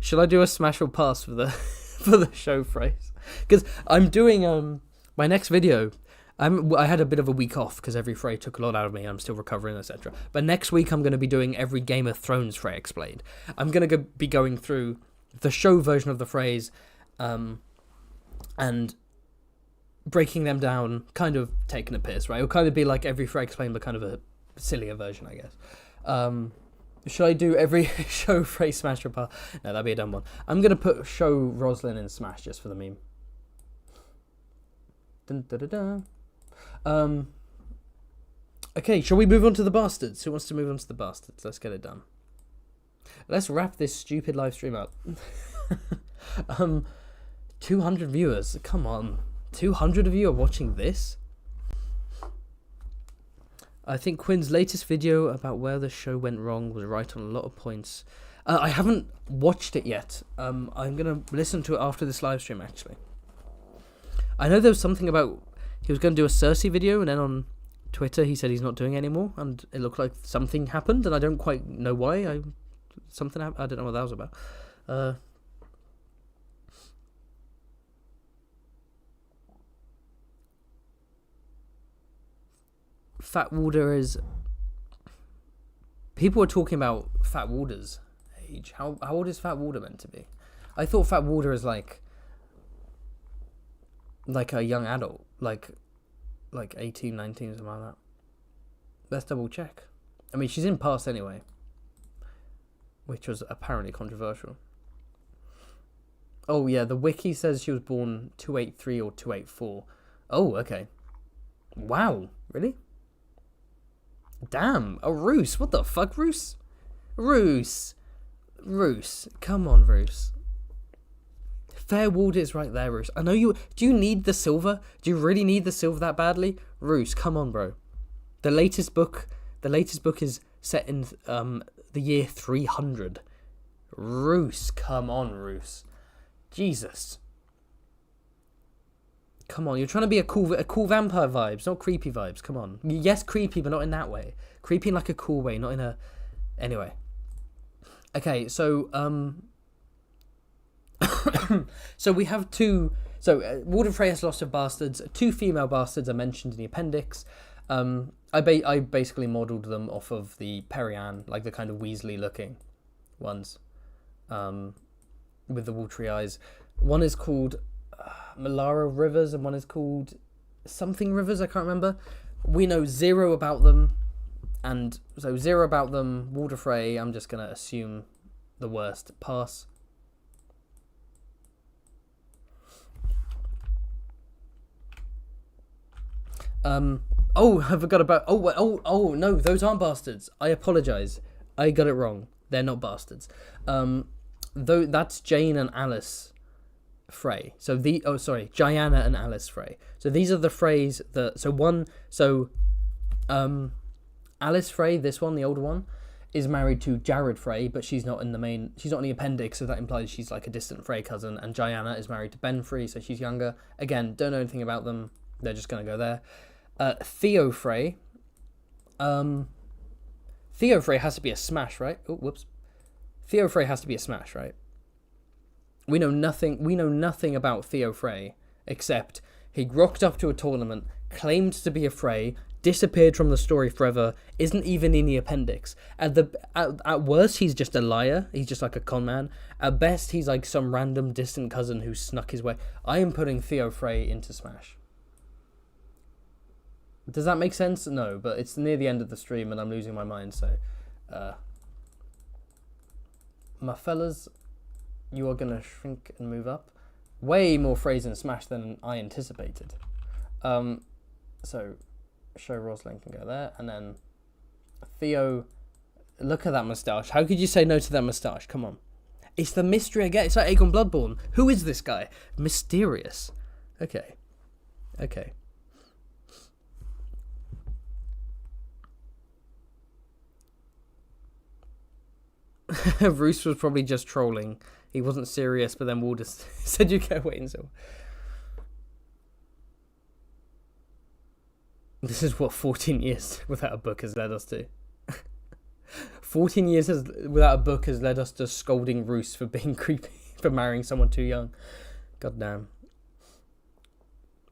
Should I do a smash or pass for the show phrase? Because I'm doing my next video. I had a bit of a week off because every Frey took a lot out of me. I'm still recovering, etc. But next week I'm going to be doing every Game of Thrones Frey explained. I'm going to be going through the show version of the phrase, and breaking them down, kind of taking a piss, right? It'll kind of be like every Frey explained, but kind of a sillier version, I guess. Should I do every show Frey smash or pass? No, that'd be a dumb one. I'm going to put show Rosalind in smash just for the meme. Dun, da, da, da. Okay, shall we move on to the bastards? Who wants to move on to the bastards? Let's get it done. Let's wrap this stupid live stream up. 200 viewers. Come on. 200 of you are watching this? I think Quinn's latest video about where the show went wrong was right on a lot of points. I haven't watched it yet. I'm going to listen to it after this live stream, actually. I know there was something about he was going to do a Cersei video, and then on Twitter he said he's not doing it anymore, and it looked like something happened, and I don't quite know why. I don't know what that was about. Fat Warder is... People were talking about Fat Warder's age. How old is Fat Warder meant to be? I thought Fat Warder is like a young adult, like 18, 19, something like that. Let's double check. I mean, she's in past anyway, which was apparently controversial. Oh yeah, the wiki says she was born 283 or 284. Oh, okay. Wow, really? Damn, a Roos. What the fuck, Roos? Roos. Come on, Roos. Fair Ward is right there, Roos. I know you... Do you need the silver? Do you really need the silver that badly? Roos, come on, bro. The latest book is set in the year 300. Roos, come on, Roos. Jesus. Come on, you're trying to be a cool vampire vibes, not creepy vibes. Come on. Yes, creepy, but not in that way. Creepy in like a cool way, not in a... Anyway. Okay, so, so we have two... So, Warden Frey has lots of bastards. 2 female bastards are mentioned in the appendix. I basically modelled them off of the Perianne, like the kind of Weasley-looking ones. With the watery eyes. One is called... Melara Rivers, and one is called something Rivers, I can't remember. We know 0 about them, and so 0 about them. Walder Frey, I'm just going to assume the worst. Pass. Oh, I forgot about... Oh, no, those aren't bastards. I apologise. I got it wrong. They're not bastards. Though that's Jane and Alice Frey. So Diana and Alice Frey. So these are the Freys that... Alice Frey, this one, the older one, is married to Jared Frey, but she's not in the appendix, so that implies she's like a distant Frey cousin. And Diana is married to Ben Frey, so she's younger. Again, don't know anything about them. They're just going to go there. Theo Frey. Theo Frey has to be a smash, right? Oh, whoops. Theo Frey has to be a smash, right? We know nothing about Theo Frey, except he rocked up to a tournament, claimed to be a Frey, disappeared from the story forever, isn't even in the appendix. At worst, he's just a liar. He's just like a con man. At best, he's like some random distant cousin who snuck his way. I am putting Theo Frey into Smash. Does that make sense? No, but it's near the end of the stream and I'm losing my mind, so... my fellas... You are going to shrink and move up. Way more Freys in Smash than I anticipated. So, show Rosalind can go there. And then Theo, look at that moustache. How could you say no to that moustache? Come on. It's the mystery again. It's like Aegon Bloodborne. Who is this guy? Mysterious. Okay. Roos was probably just trolling. He wasn't serious, but then Walder said you get wait until. This is what 14 years without a book has led us to. 14 years without a book has led us to scolding Roos for being creepy, for marrying someone too young. God damn.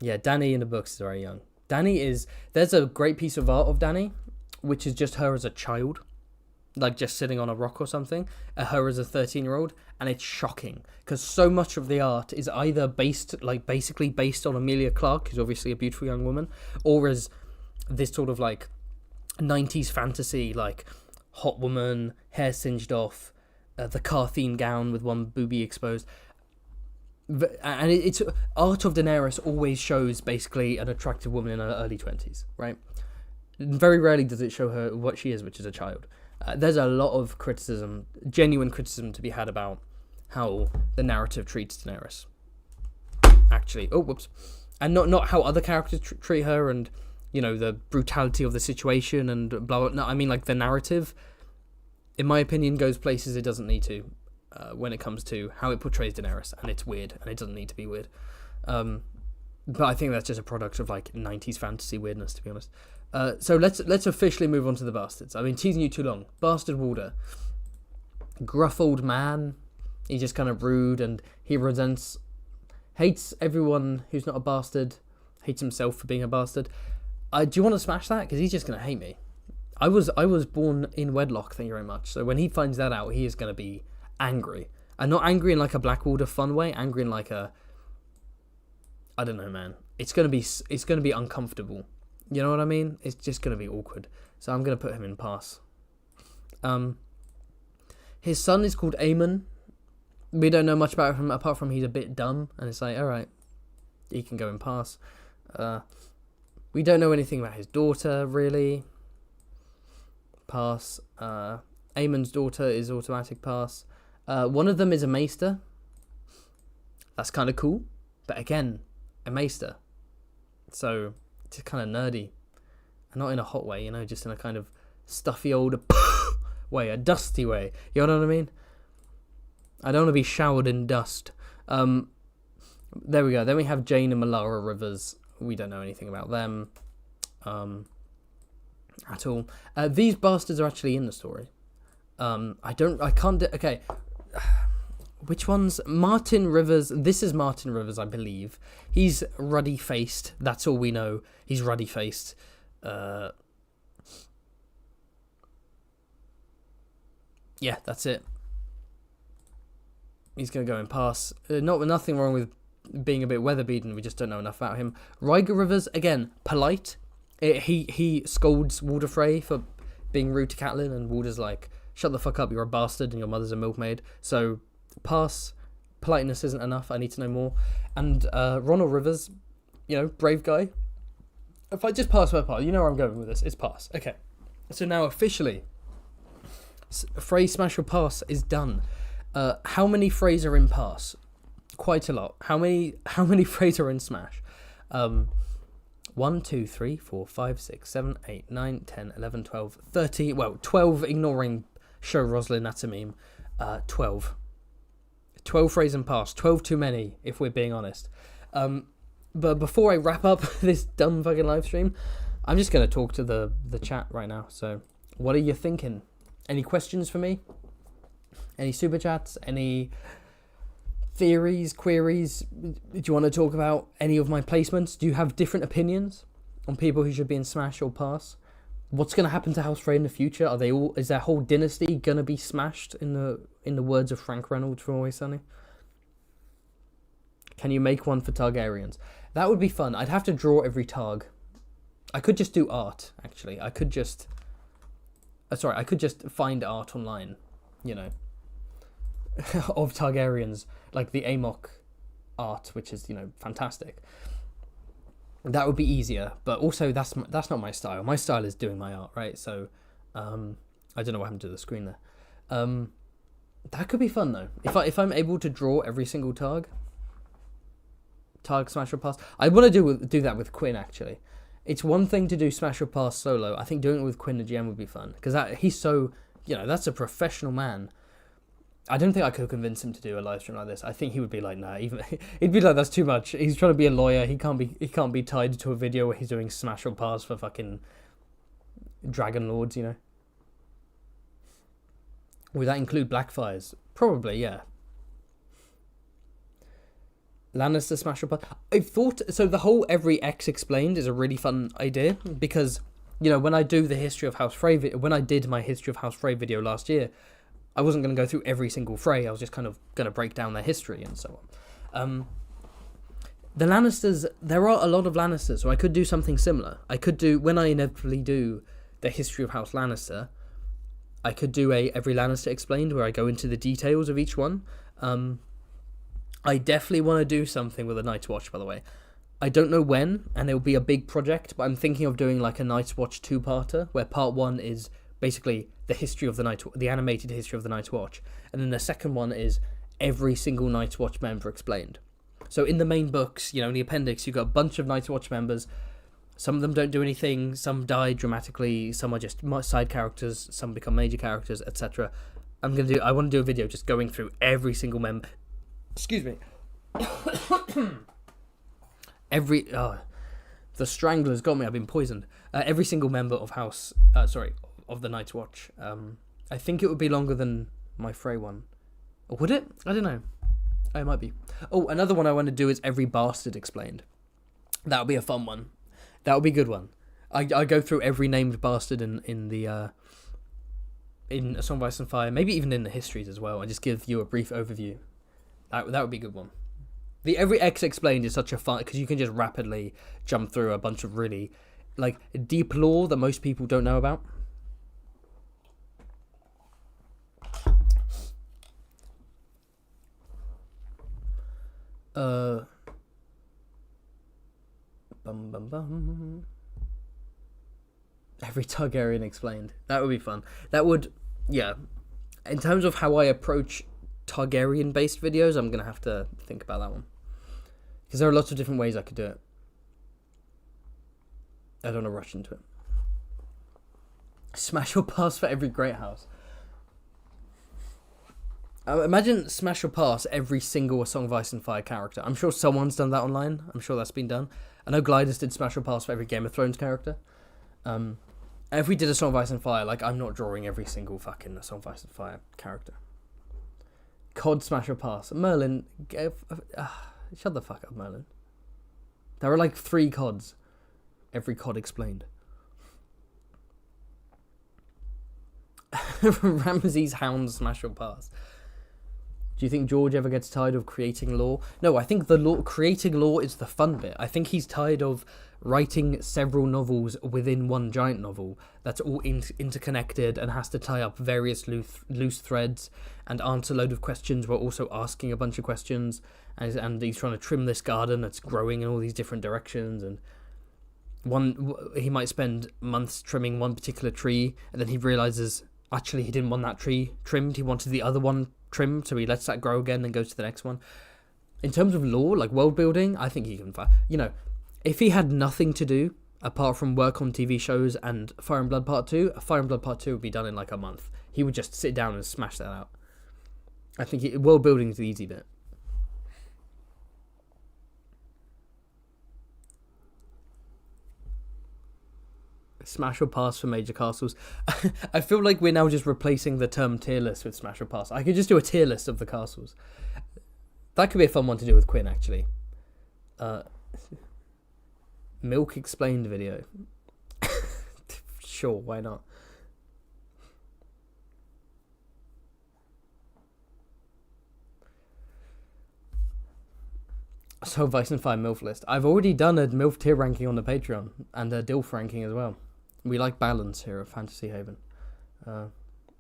Yeah, Dany in the books is very young. There's a great piece of art of Dany, which is just her as a child. Like just sitting on a rock or something, her as a 13-year-old, and it's shocking because so much of the art is either basically based on Emilia Clarke, who's obviously a beautiful young woman, or as this sort of like 90s fantasy, like hot woman, hair singed off, the Carthene gown with one boobie exposed. And it's art of Daenerys always shows basically an attractive woman in her early 20s, right? Very rarely does it show her what she is, which is a child. There's a lot of criticism, genuine criticism to be had about how the narrative treats Daenerys. Actually, oh, whoops. And not how other characters treat her and, you know, the brutality of the situation and blah, blah. No, I mean, like, the narrative in my opinion, goes places it doesn't need to when it comes to how it portrays Daenerys, and it's weird, and it doesn't need to be weird. But I think that's just a product of like 90s fantasy weirdness, to be honest. So let's officially move on to the bastards. I've been teasing you too long. Bastard Walder, gruff old man. He's just kind of rude, and he hates everyone who's not a bastard. Hates himself for being a bastard. Do you want to smash that? Because he's just gonna hate me. I was born in wedlock. Thank you very much. So when he finds that out, he is gonna be angry, and not angry in like a Blackwater fun way. Angry in like a, I don't know, man. It's gonna be uncomfortable. You know what I mean? It's just gonna be awkward. So I'm gonna put him in pass. His son is called Aemon. We don't know much about him apart from he's a bit dumb, and it's like, all right, he can go in pass. We don't know anything about his daughter really. Pass. Aemon's daughter is automatic pass. One of them is a maester. That's kind of cool, but again, a maester. So it's kind of nerdy, and not in a hot way, you know, just in a kind of stuffy old way, a dusty way. You know what I mean? I don't want to be showered in dust. There we go. Then we have Jane and Melara Rivers. We don't know anything about them at all. These bastards are actually in the story. Okay. Which one's Martin Rivers? This is Martin Rivers, I believe. He's ruddy-faced. That's all we know. He's ruddy-faced. Yeah, that's it. He's going to go in pass. Nothing wrong with being a bit weather-beaten. We just don't know enough about him. Rhaegar Rivers, again, polite. He scolds Walder Frey for being rude to Catelyn, and Walder's like, shut the fuck up, you're a bastard, and your mother's a milkmaid. So, pass. Politeness isn't enough. I need to know more. And Ronald Rivers, you know, brave guy. If I just pass by part, you know where I'm going with this. It's pass. Okay. So now officially, Frey Smash or Pass is done. How many Freys are in Pass? Quite a lot. How many Freys are in Smash? 1, 2, 3, 4, 5, 6, 7, 8, 9, 10, 11, 12, 13. Well, 12 ignoring Show Roslyn, that's a meme. 12. 12 Freys in Pass. 12 too many, if we're being honest. But before I wrap up this dumb fucking live stream, I'm just going to talk to the chat right now. So, what are you thinking? Any questions for me? Any super chats? Any theories, queries? Do you want to talk about any of my placements? Do you have different opinions on people who should be in Smash or Pass? What's going to happen to House Frey in the future? Is their whole dynasty going to be smashed in the words of Frank Reynolds from Always Sunny? Can you make one for Targaryens? That would be fun. I'd have to draw every Targ. I could just do art, actually. I could just find art online, you know, of Targaryens, like the Amok art, which is, you know, fantastic. That would be easier, but also that's not my style. My style is doing my art, right? So, I don't know what happened to the screen there. That could be fun though. If I'm able to draw every single Targ Smash or Pass, I want to do that with Quinn actually. It's one thing to do Smash or Pass solo. I think doing it with Quinn and GM would be fun because he's so, you know, that's a professional man. I don't think I could convince him to do a live stream like this. I think he would be like, nah, he'd be like, that's too much. He's trying to be a lawyer. He can't be tied to a video where he's doing Smash or Pass for fucking Dragon Lords, you know. Would that include Blackfires? Probably, yeah. Lannister Smash or Pass. I thought so. The whole every X explained is a really fun idea because, you know, when I do the history of House Frey, when I did my history of House Frey video last year, I wasn't going to go through every single Frey. I was just kind of going to break down their history and so on. The Lannisters, there are a lot of Lannisters, so I could do something similar. I could do, when I inevitably do the history of House Lannister, I could do a Every Lannister Explained where I go into the details of each one. I definitely want to do something with a Night's Watch, by the way. I don't know when, and it will be a big project, but I'm thinking of doing like a Night's Watch two-parter, where part one is basically the history of the animated history of the Night's Watch, and then the second one is every single Night's Watch member explained. So in the main books, you know, in the appendix, you've got a bunch of Night's Watch members Some of them don't do anything, some die dramatically, some are just side characters, some become major characters, etc. I want to do a video just going through every single member. Excuse me. The Strangler's got me, I've been poisoned. Every single member of of the Night's Watch. I think it would be longer than my Frey one. Or would it? I don't know. It might be. Oh, another one I want to do is every bastard explained. That would be a fun one. That would be a good one. I go through every named bastard in A Song of Ice and Fire, maybe even in the histories as well, and just give you a brief overview. That would be a good one. The Every X Explained is such a fun, because you can just rapidly jump through a bunch of really, like, deep lore that most people don't know about. Every Targaryen Explained. That would be fun. That would, yeah. In terms of how I approach Targaryen-based videos, I'm going to have to think about that one. Because there are lots of different ways I could do it. I don't want to rush into it. Smash or pass for every great house. Imagine smash or pass every single A Song of Ice and Fire character. I'm sure someone's done that online. I'm sure that's been done. I know Glidus did smash or pass for every Game of Thrones character. If we did A Song of Ice and Fire, like, I'm not drawing every single fucking A Song of Ice and Fire character. COD smash or pass. Merlin, shut the fuck up, Merlin. There are like 3 CODs. Every COD explained. Ramsay's Hound smash or pass. Do you think George ever gets tired of creating lore? No, I think creating lore is the fun bit. I think he's tired of writing several novels within one giant novel that's all interconnected and has to tie up various loose threads and answer a load of questions while also asking a bunch of questions. And he's trying to trim this garden that's growing in all these different directions. And he might spend months trimming one particular tree, and then he realizes actually he didn't want that tree trimmed. He wanted the other one trimmed, so he lets that grow again and goes to the next one. In terms of lore, like world building, I think he can, if he had nothing to do apart from work on TV shows and Fire and Blood Part 2, Fire and Blood Part 2 would be done in like a month. He would just sit down and smash that out. I think world building is the easy bit. Smash or pass for major castles. I feel like we're now just replacing the term tier list with smash or pass. I could just do a tier list of the castles. That could be a fun one to do with Quinn, actually. Milk explained video. Sure, why not? So Vice and Fire MILF list. I've already done a MILF tier ranking on the Patreon and a DILF ranking as well. We like balance here at Fantasy Haven.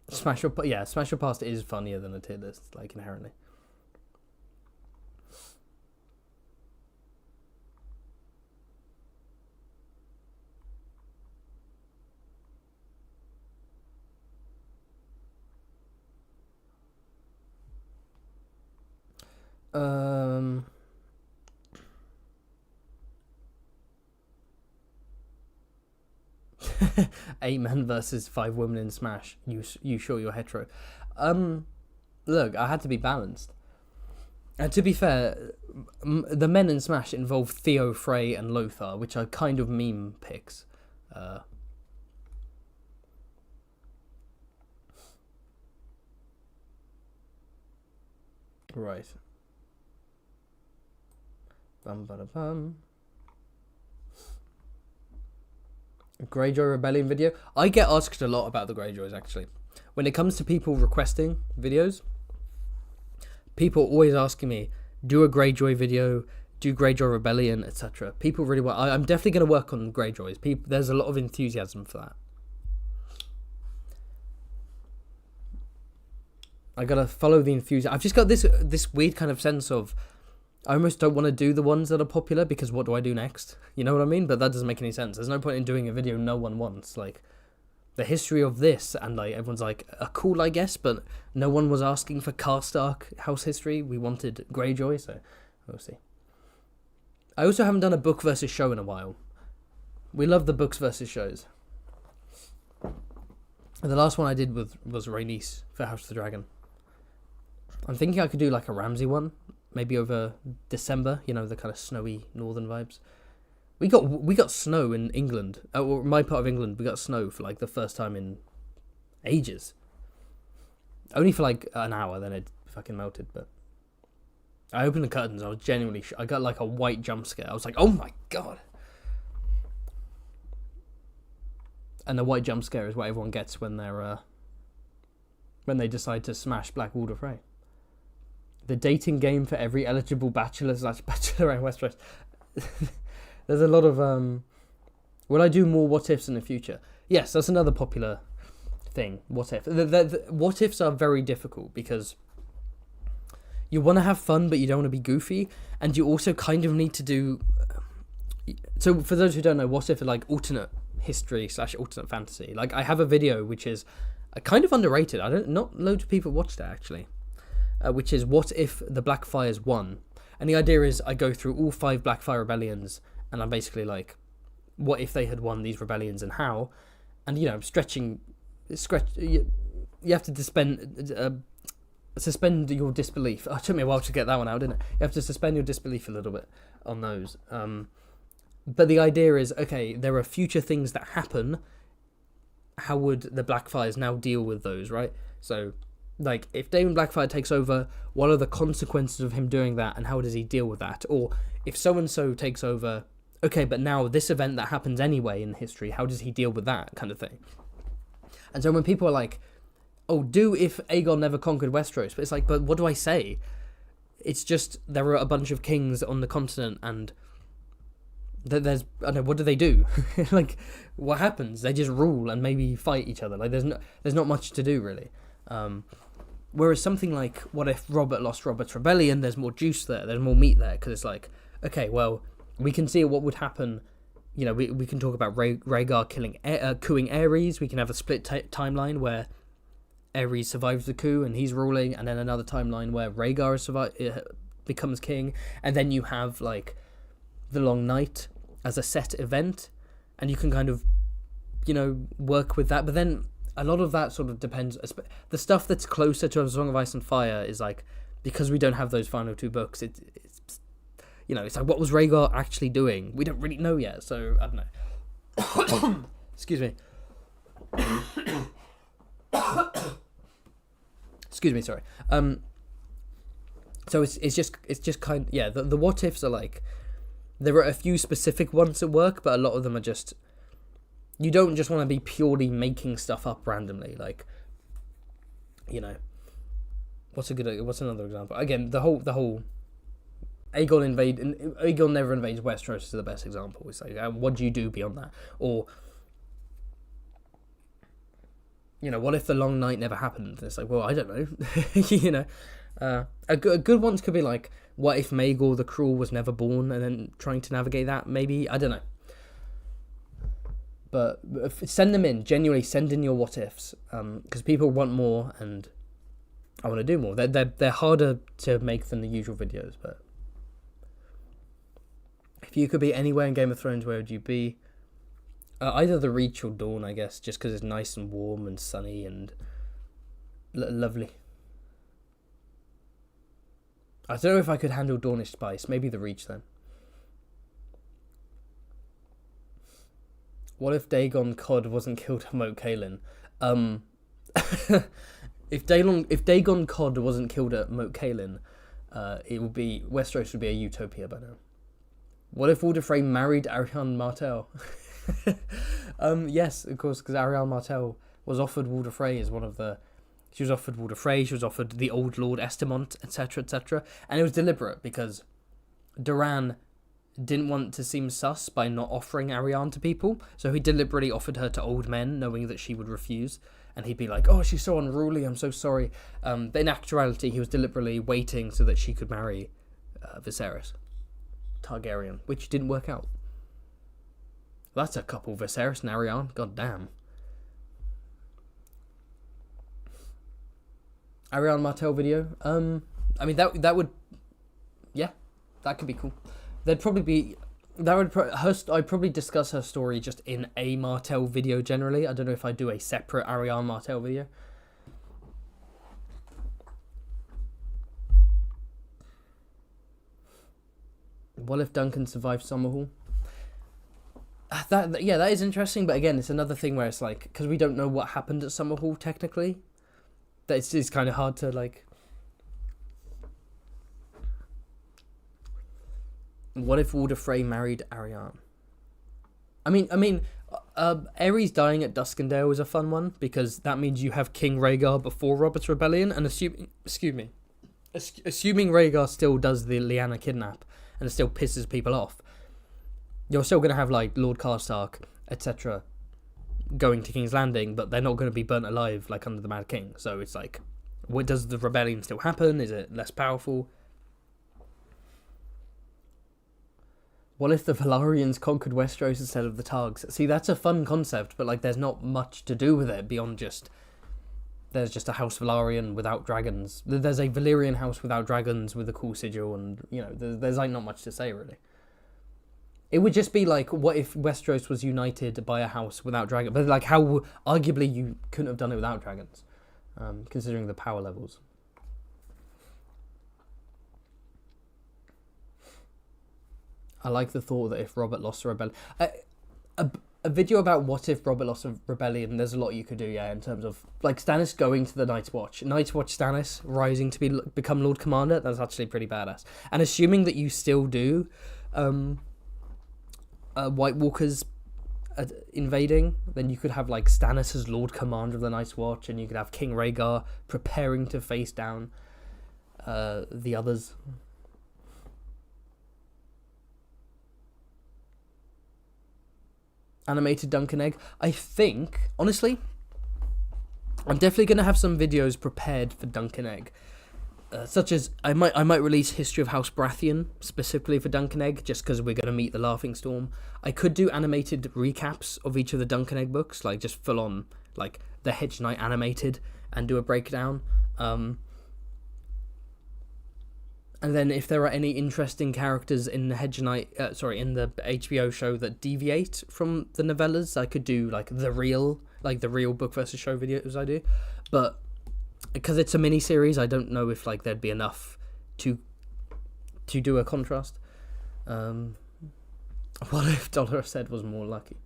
Smash or Pass is funnier than a tier list, like inherently. Eight men versus 5 women in Smash. You sure you're hetero? Look, I had to be balanced. And to be fair, the men in Smash involve Theo, Frey, and Lothar, which are kind of meme picks. Right. Bum. Greyjoy Rebellion video. I get asked a lot about the Greyjoys, actually. When it comes to people requesting videos, people are always asking me, do a Greyjoy video, do Greyjoy Rebellion, etc. People really want... I'm definitely going to work on Greyjoys. There's a lot of enthusiasm for that. I got to follow the enthusiasm. I've just got this weird kind of sense of... I almost don't want to do the ones that are popular because what do I do next? You know what I mean? But that doesn't make any sense. There's no point in doing a video no one wants. Like, the history of this, and like everyone's like, cool, I guess, but no one was asking for Karstark house history. We wanted Greyjoy, so we'll see. I also haven't done a book versus show in a while. We love the books versus shows. And the last one I did was Rhaenys for House of the Dragon. I'm thinking I could do like a Ramsay one, maybe over December. You know, the kind of snowy northern vibes. We got snow in England. Or my part of England, we got snow for like the first time in ages. Only for like an hour, then it fucking melted. But I opened the curtains. I was genuinely. I got like a white jump scare. I was like, "Oh my god!" And the white jump scare is what everyone gets when they decide to smash Blackwater Frey. The dating game for every eligible bachelor/bachelorette in Westeros. There's a lot of will I do more what ifs in the future? Yes, that's another popular thing. What if? The what ifs are very difficult because you want to have fun, but you don't want to be goofy, and you also kind of need to do. So, for those who don't know, what if are like alternate history/alternate fantasy. Like, I have a video which is kind of underrated. Not loads of people watched it actually. Which is what if the Blackfires won? And the idea is I go through all 5 Blackfire rebellions, and I'm basically like, what if they had won these rebellions and how? And, you know, you have to suspend your disbelief. Oh, it took me a while to get that one out, didn't it? You have to suspend your disbelief a little bit on those. But the idea is, okay, there are future things that happen. How would the Blackfires now deal with those, right? So, like, if Daemon Blackfire takes over, what are the consequences of him doing that, and how does he deal with that? Or if so-and-so takes over, okay, but now this event that happens anyway in history, how does he deal with that kind of thing? And so when people are like, oh, do if Aegon never conquered Westeros, but it's like, but what do I say? It's just, there are a bunch of kings on the continent, and there's, I don't know, what do they do? Like, what happens? They just rule and maybe fight each other. Like, there's not much to do, really. Whereas something like, what if Robert lost Robert's Rebellion? There's more juice there. There's more meat there. Because it's like, okay, well, we can see what would happen. You know, we can talk about Rhaegar cooing Aerys. We can have a split timeline where Aerys survives the coup and he's ruling. And then another timeline where Rhaegar becomes king. And then you have, like, the Long Night as a set event. And you can kind of, you know, work with that. But then a lot of that sort of depends. The stuff that's closer to A Song of Ice and Fire is like, because we don't have those final 2 books, it's you know, it's like, what was Rhaegar actually doing? We don't really know yet, so I don't know. Excuse me. Excuse me, sorry. So it's just kind of, yeah, the what ifs are like, there are a few specific ones that work, but a lot of them are just, you don't just want to be purely making stuff up randomly. Like, you know, what's another example? Again, the whole Aegon never invades Westeros is the best example. It's like, what do you do beyond that? Or, you know, what if the Long Night never happened? It's like, well, I don't know. You know, a good ones could be like, what if Maegor the Cruel was never born, and then trying to navigate that? Maybe, I don't know. But send them in. Genuinely, send in your what ifs, because people want more, and I want to do more. They're harder to make than the usual videos. But if you could be anywhere in Game of Thrones, where would you be? Either the Reach or Dawn, I guess, just because it's nice and warm and sunny and lovely. I don't know if I could handle Dornish spice. Maybe the Reach then. What if Dagon Cod wasn't killed at Moat Cailin? If Dagon Cod wasn't killed at Moat Cailin, Westeros would be a utopia by now. What if Walder Frey married Arianne Martell? Yes, of course, because Arianne Martell was offered Walder Frey as one of the. She was offered Walder Frey. She was offered the Old Lord Estamont, etc., etc., and it was deliberate because Doran didn't want to seem sus by not offering Arianne to people, so he deliberately offered her to old men, knowing that she would refuse, and he'd be like, oh, she's so unruly, I'm so sorry. But in actuality, he was deliberately waiting so that she could marry Viserys Targaryen, which didn't work out. That's a couple, Viserys and Arianne, god damn. Arianne Martell video, I mean, that would, yeah, that could be cool. There'd probably be, That would I'd probably discuss her story just in a Martell video generally. I don't know if I do a separate Ariane Martell video. What if Duncan survived Summerhall? That is interesting, but again, it's another thing where it's like, because we don't know what happened at Summerhall technically, that it's kind of hard to like. What if Walder Frey married Ariane? I mean, Aerys dying at Duskendale is a fun one because that means you have King Rhaegar before Robert's Rebellion, and assuming Rhaegar still does the Lyanna kidnap and it still pisses people off, you're still going to have like Lord Karstark, etc., going to King's Landing, but they're not going to be burnt alive like under the Mad King. So it's like, what, does the rebellion still happen? Is it less powerful? What if the Valyrians conquered Westeros instead of the Targs? See, that's a fun concept, but like, there's not much to do with it beyond just there's just a House Valyrian without dragons. There's a Valyrian house without dragons with a cool sigil, and you know, there's like not much to say really. It would just be like, what if Westeros was united by a house without dragons? But like, how arguably you couldn't have done it without dragons, considering the power levels. I like the thought that if Robert lost a rebellion, a video about what if Robert lost a rebellion. There's a lot you could do, yeah, in terms of like Stannis going to the Night's Watch Stannis rising to become Lord Commander. That's actually pretty badass. And assuming that you still do, White Walkers invading, then you could have like Stannis as Lord Commander of the Night's Watch, and you could have King Rhaegar preparing to face down the others. Animated Duncan Egg. I think, honestly, I'm definitely going to have some videos prepared for Duncan Egg. Such as, I might release History of House Baratheon, specifically for Duncan Egg, just because we're going to meet the Laughing Storm. I could do animated recaps of each of the Duncan Egg books, like just full on, like the Hedge Knight animated, and do a breakdown. And then if there are any interesting characters in the Hedge Knight, in the HBO show that deviate from the novellas, I could do like the real book versus show videos I do. But because it's a mini series, I don't know if like there'd be enough to do a contrast. What if Dolores said was more lucky?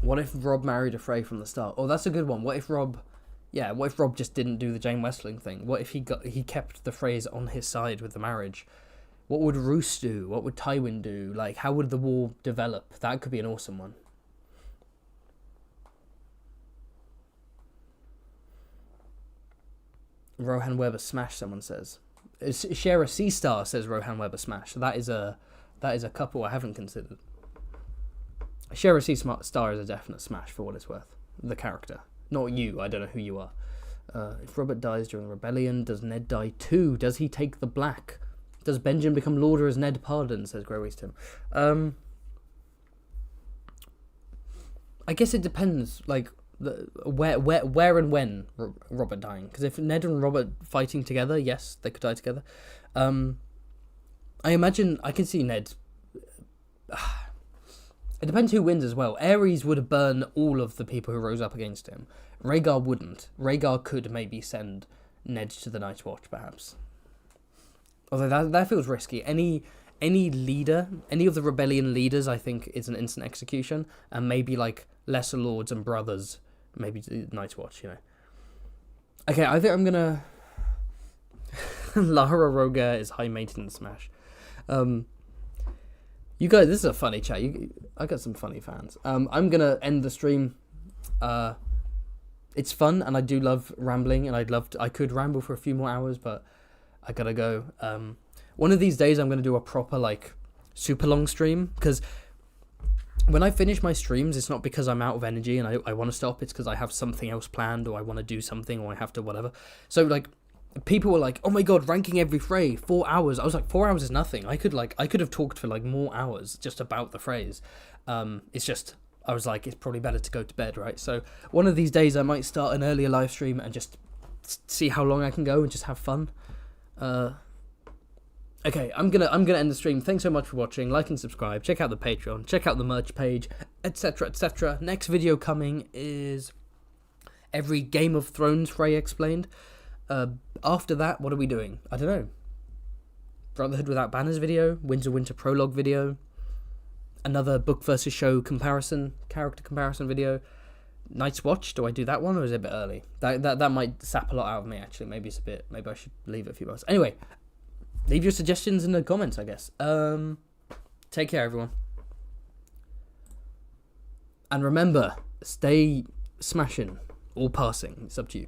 What if Rob married a Frey from the start? Oh, that's a good one. What if Rob just didn't do the Jane Westling thing? What if he kept the Freys on his side with the marriage? What would Roose do? What would Tywin do? Like, how would the war develop? That could be an awesome one. Rohan Weber smash, someone says. Share a C star, says Rohan Weber smash. That is a couple I haven't considered. Share a C star is a definite smash for what it's worth. The character. Not you, I don't know who you are. If Robert dies during the rebellion, does Ned die too? Does he take the black? Does Benjen become Lorder as Ned pardons, says Grey Waste Tim. I guess it depends, like, where and when Robert dying. Because if Ned and Robert fighting together, yes, they could die together. I imagine, I can see Ned... It depends who wins as well. Aerys would burn all of the people who rose up against him. Rhaegar wouldn't. Rhaegar could maybe send Ned to the Night's Watch, perhaps. Although that feels risky. Any leader, any of the rebellion leaders, I think, is an instant execution. And maybe, like, lesser lords and brothers, maybe the Night's Watch, you know. Okay, I think I'm gonna... Lara Roger is high maintenance smash. You guys, this is a funny chat. I got some funny fans. I'm gonna end the stream. It's fun, and I do love rambling, and I could ramble for a few more hours, but I gotta go. One of these days, I'm gonna do a proper like super long stream, because when I finish my streams, it's not because I'm out of energy and I want to stop. It's because I have something else planned, or I want to do something, or I have to whatever. So like. People were like, "Oh my god, ranking every Frey, 4 hours." I was like, 4 hours is nothing. I could have talked for like more hours just about the Freys. It's just I was like, it's probably better to go to bed, right? So one of these days I might start an earlier live stream and just see how long I can go and just have fun. Okay, I'm gonna end the stream. Thanks so much for watching. Like and subscribe. Check out the Patreon. Check out the merch page, etc., etc. Next video coming is every Game of Thrones Frey explained. After that, what are we doing? I don't know. Brotherhood Without Banners video, Winds of Winter prologue video, another book versus show character comparison video. Night's Watch, do I do that one, or is it a bit early? That might sap a lot out of me, actually. Maybe I should leave it a few months. Anyway, leave your suggestions in the comments, I guess. Take care, everyone. And remember, stay smashing or passing. It's up to you.